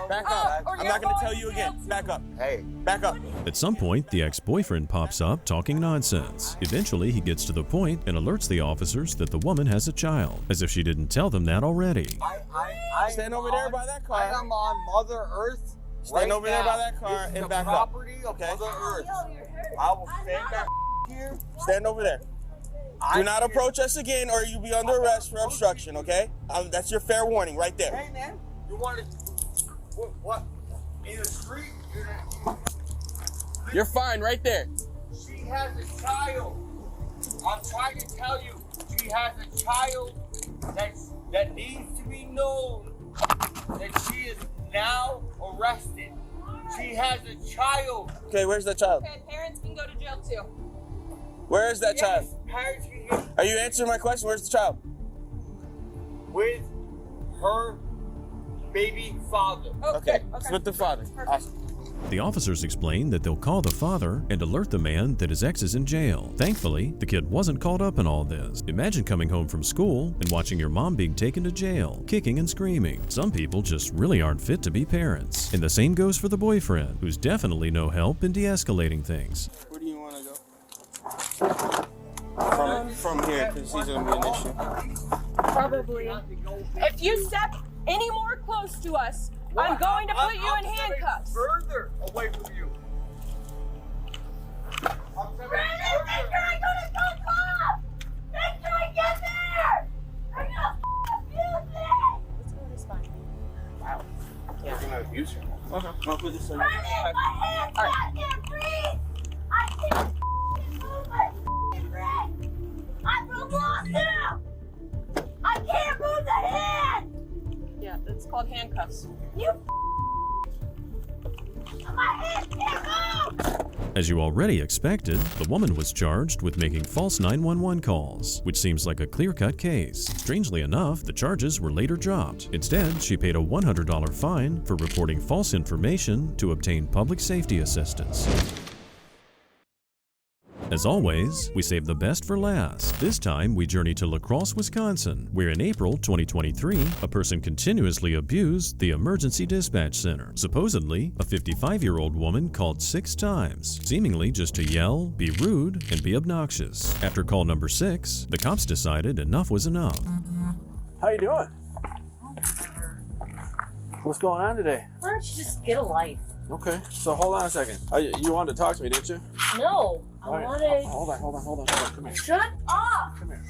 Back up. Or I'm you're not going to going tell you again. Back up. Hey, back up. At some point, the ex-boyfriend pops up talking nonsense. Eventually, he gets to the point and alerts the officers that the woman has a child, as if she didn't tell them that already. I stand over there by that car. I am on Mother Earth. Stand over there by that car This is and the back up. property of Okay? Mother Earth. I will stand back here. Stand over there. Do not approach us again or you'll be under arrest for obstruction, okay? That's your fair warning right there. Hey, man. You want to... What? In the street? You're fine right there. She has a child. I'm trying to tell you, she has a child that needs to be known that she is now arrested. She has a child. Okay, where's the child? Okay, parents can go to jail too. Where is that child? Parents can hear Are you answering my question? Where's the child? with her baby father. Okay. It's with the father. Awesome. The officers explain that they'll call the father and alert the man that his ex is in jail. Thankfully, the kid wasn't caught up in all this. Imagine coming home from school and watching your mom being taken to jail, kicking and screaming. Some people just really aren't fit to be parents. And the same goes for the boyfriend, who's definitely no help in de-escalating things. Where do you want to go? From here, because he's going to be an issue. Probably. If you step any more close to us, I'm going to put you in handcuffs. Further away from you. Brandon, make sure I go to Coke Club! Make sure I get there! I'm gonna abuse it! Wow. Yeah. You're going to abuse her. Okay. I'll put this in. Brandon, my hands can't breathe! I can't move my leg! I'm from lawsuit! I can't move the hand! Yeah, that's called handcuffs. You my hands can't move! As you already expected, the woman was charged with making false 911 calls, which seems like a clear-cut case. Strangely enough, the charges were later dropped. Instead, she paid a $100 fine for reporting false information to obtain public safety assistance. As always, we save the best for last. This time, we journey to La Crosse, Wisconsin, where in April 2023, a person continuously abused the emergency dispatch center. Supposedly, a 55-year-old woman called 6 times, seemingly just to yell, be rude, and be obnoxious. After call number 6, the cops decided enough was enough. How you doing? What's going on today? Why don't you just get a life? Okay, so hold on a second. You wanted to talk to me, didn't you? No, I wanted... Hold on. Come here. Shut up! Come here.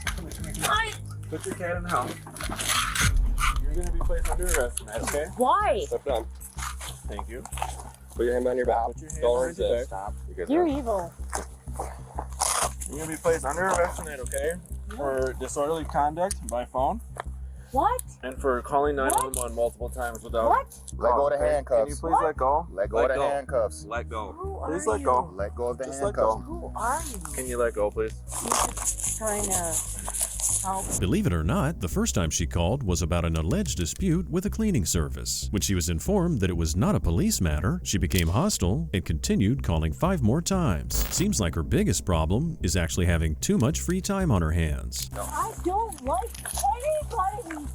Put your cat in the house. You're going to be placed under arrest tonight, okay? Why? Step down. Thank you. Put your hand behind your back. Put your hand Don't behind your resist. back. Stop. You're evil. You're going to be placed under arrest tonight, okay? For disorderly conduct by phone. What? And for calling 911 multiple times without... What? Let go of the okay? handcuffs. Can you please let go? Let go of the handcuffs. Let go. Who Please are let you? go. Let go of the Just handcuffs. let go. Who are you? Can you let go, please? He's trying to help. Believe it or not, the first time she called was about an alleged dispute with a cleaning service. When she was informed that it was not a police matter, she became hostile and continued calling 5 more times. Seems like her biggest problem is actually having too much free time on her hands. I don't like anybody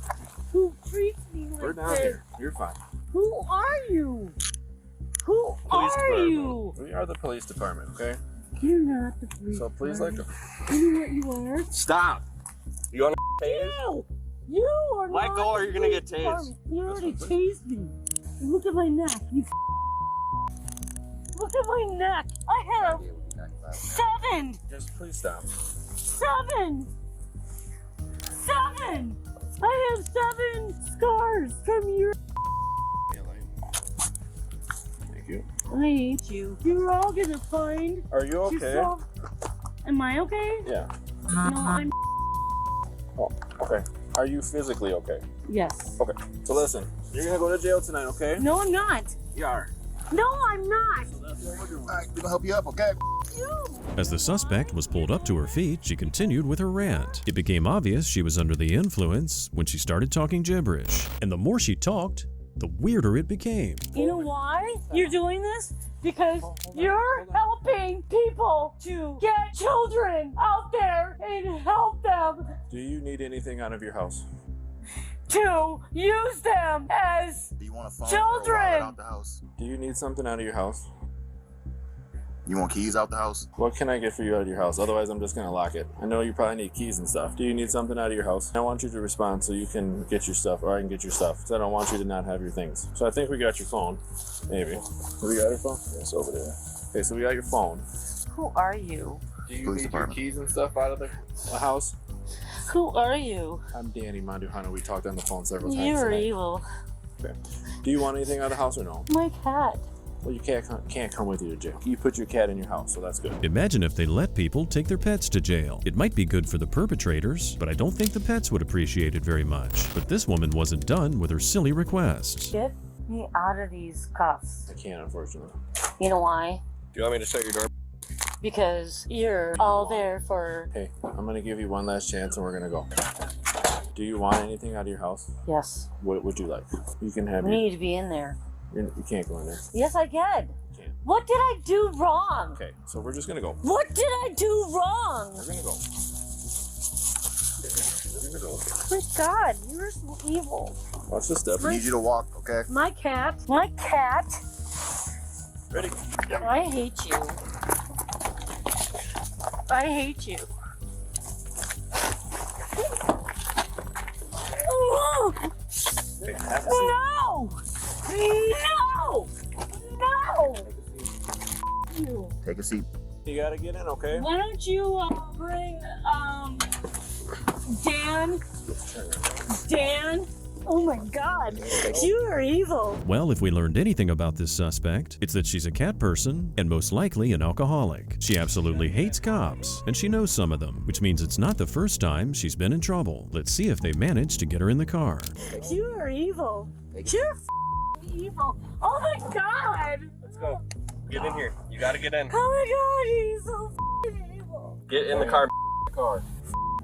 who treats me like We're down this. here. You're fine. Who are you? Who Police are department. you? We are the police department, okay? You're not the police. So please let go. You know what you are? Stop! You want to tase? You are Let not go or the you're gonna police get tased. department. You already tased me. Look at my neck. You Look at my neck. I have 7. Just please stop. 7. I have 7 scars from your. Thank you. I hate you. You're all gonna find. Are you okay? yourself- Am I okay? Yeah. No, I'm. Oh, okay. Are you physically okay? Yes. Okay. So listen, you're gonna go to jail tonight, okay? No, I'm not. You are. No, I'm not. Alright, we're gonna help you up, okay? As the suspect was pulled up to her feet, she continued with her rant. It became obvious she was under the influence when she started talking gibberish. And the more she talked, the weirder it became. You know why you're doing this? Because you're helping people to get children out there and help them Do you need anything out of your house? to use them as Do you want a phone children. or a wallet out the house? Do you need something out of your house? You want keys out the house? What can I get for you out of your house? Otherwise, I'm just gonna lock it. I know you probably need keys and stuff. Do you need something out of your house? I want you to respond so you can get your stuff, or I can get your stuff. Because I don't want you to not have your things. So I think we got your phone. Maybe. We got your phone? Yes, over there. Okay, so we got your phone. Who are you? Do you need your keys and stuff out of the house? Who are you? I'm Danny Manduhana. We talked on the phone several times You're tonight. evil. Okay. Do you want anything out of the house or no? My cat. Well, you can't come with you to jail. You put your cat in your house, so that's good. Imagine if they let people take their pets to jail. It might be good for the perpetrators, but I don't think the pets would appreciate it very much. But this woman wasn't done with her silly requests. Get me out of these cuffs. I can't, unfortunately. You know why? Do you want me to shut your door? because you're all there for... Hey, I'm gonna give you one last chance and we're gonna go. Do you want anything out of your house? Yes. What would you like? You can have We need to be in there. You can't go in there. Yes, I can. What did I do wrong? Okay, so we're just gonna go. What did I do wrong? We're gonna go. Oh my God, you're so evil. Watch this stuff. I need you to walk, okay? My cat. My cat. Ready? Yep. I hate you. I hate you. Okay, have a seat. No! No! No! You. Take a seat. You gotta get in, okay? Why don't you bring Dan? Dan? Oh my God, you are evil. Well, if we learned anything about this suspect, it's that she's a cat person and most likely an alcoholic. She absolutely hates cops, and she knows some of them, which means it's not the first time she's been in trouble. Let's see if they manage to get her in the car. You are evil. You're evil. Oh my God. Let's go. Get in here. You gotta get in. Oh my God, he's so evil. Get in the car.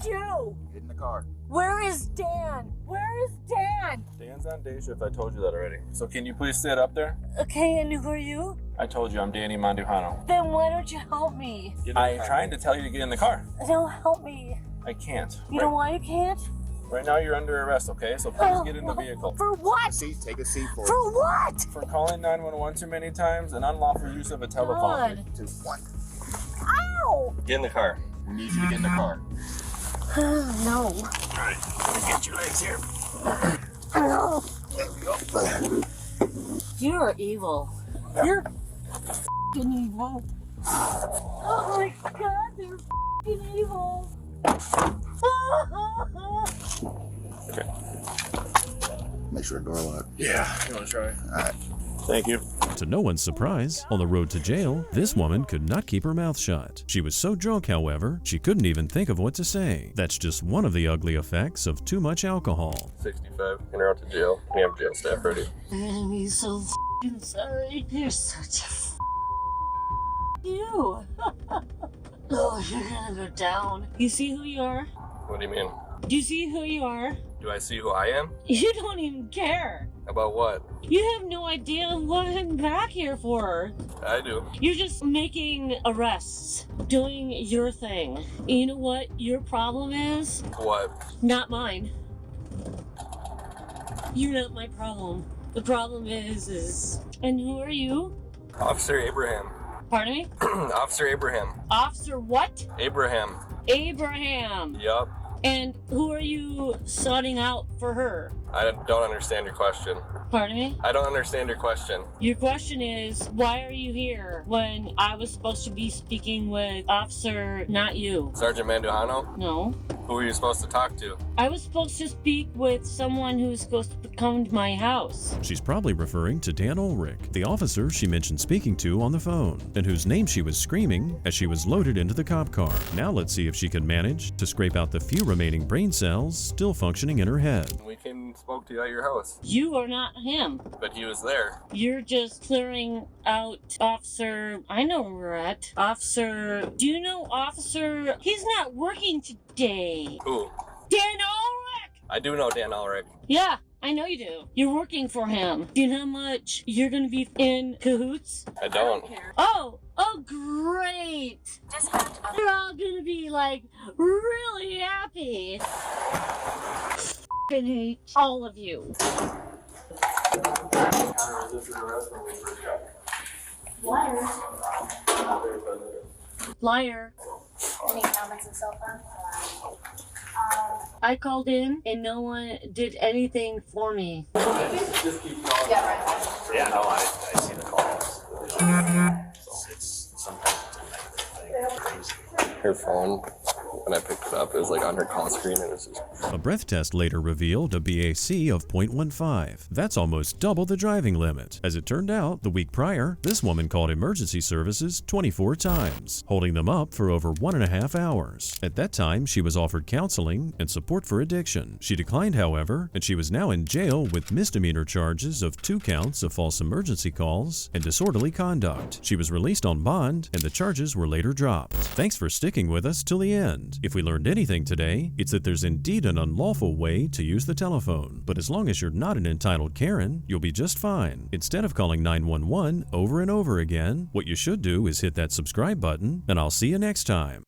You. Get in the car. Where is Dan? Where is Dan? Dan's on day shift. I told you that already. So can you please sit up there? Okay, and who are you? I told you I'm Danny Mandujano. Then why don't you help me? I'm trying to tell you to get in the car. Don't help me. I can't. You know why you can't? Right now you're under arrest, okay? So please get in the vehicle. For what? Take a seat for For what? For calling 911 too many times and unlawful use of a telephone. God. 2, 1. Ow! Get in the car. We need you to get in the car. No. Alright, get your legs here. No. There we go. You are evil. You're f***ing evil. Oh my God, they're f***ing evil. Okay. Make sure the door locked. Yeah. You want to try? Alright. Thank you. To no one's surprise, on the road to jail, this woman could not keep her mouth shut. She was so drunk, however, she couldn't even think of what to say. That's just one of the ugly effects of too much alcohol. 65. In or out to jail. We have jail staff ready. I'm gonna be so f***ing sorry. You're such a you. Oh, you're gonna go down. You see who you are? What do you mean? Do you see who you are? Do I see who I am? You don't even care. About what? You have no idea what I'm back here for. I do. You're just making arrests, doing your thing. You know what your problem is? What? Not mine. You're not my problem. The problem is... And who are you? Officer Abraham. Pardon me? Officer Abraham. Officer what? Abraham. Abraham. Yup. And who are you sorting out for her? I don't understand your question. Pardon me? I don't understand your question. Your question is, why are you here when I was supposed to be speaking with Officer, not you? Sergeant Mandujano? No. Who were you supposed to talk to? I was supposed to speak with someone who was supposed to come to my house. She's probably referring to Dan Ulrich, the officer she mentioned speaking to on the phone, and whose name she was screaming as she was loaded into the cop car. Now let's see if she can manage to scrape out the few remaining brain cells still functioning in her head. We came and spoke to you at your house. You are not him. But he was there. You're just clearing out Officer... I know where we're at. Officer... Do you know Officer... He's not working today. Who? Dan Ulrich! I do know Dan Ulrich. Yeah, I know you do. You're working for him. Do you know how much you're gonna be in cahoots? I don't. Oh, great! You're all gonna be, like, really happy. I hate all of you. Liar. Liar. Any comments and cell phone? I called in and no one did anything for me. Yeah, right. Yeah, no, I see the calls. It's sometimes it's a night thing. Crazy. Her phone when I picked it up. It was like on her call screen. It was just... A breath test later revealed a BAC of 0.15. That's almost double the driving limit. As it turned out, the week prior, this woman called emergency services 24 times, holding them up for over 1.5 hours. At that time, she was offered counseling and support for addiction. She declined, however, and she was now in jail with misdemeanor charges of 2 counts of false emergency calls and disorderly conduct. She was released on bond, and the charges were later dropped. Thanks for sticking with us till the end. If we learned anything today, it's that there's indeed an unlawful way to use the telephone. But as long as you're not an entitled Karen, you'll be just fine. Instead of calling 911 over and over again, what you should do is hit that subscribe button, and I'll see you next time.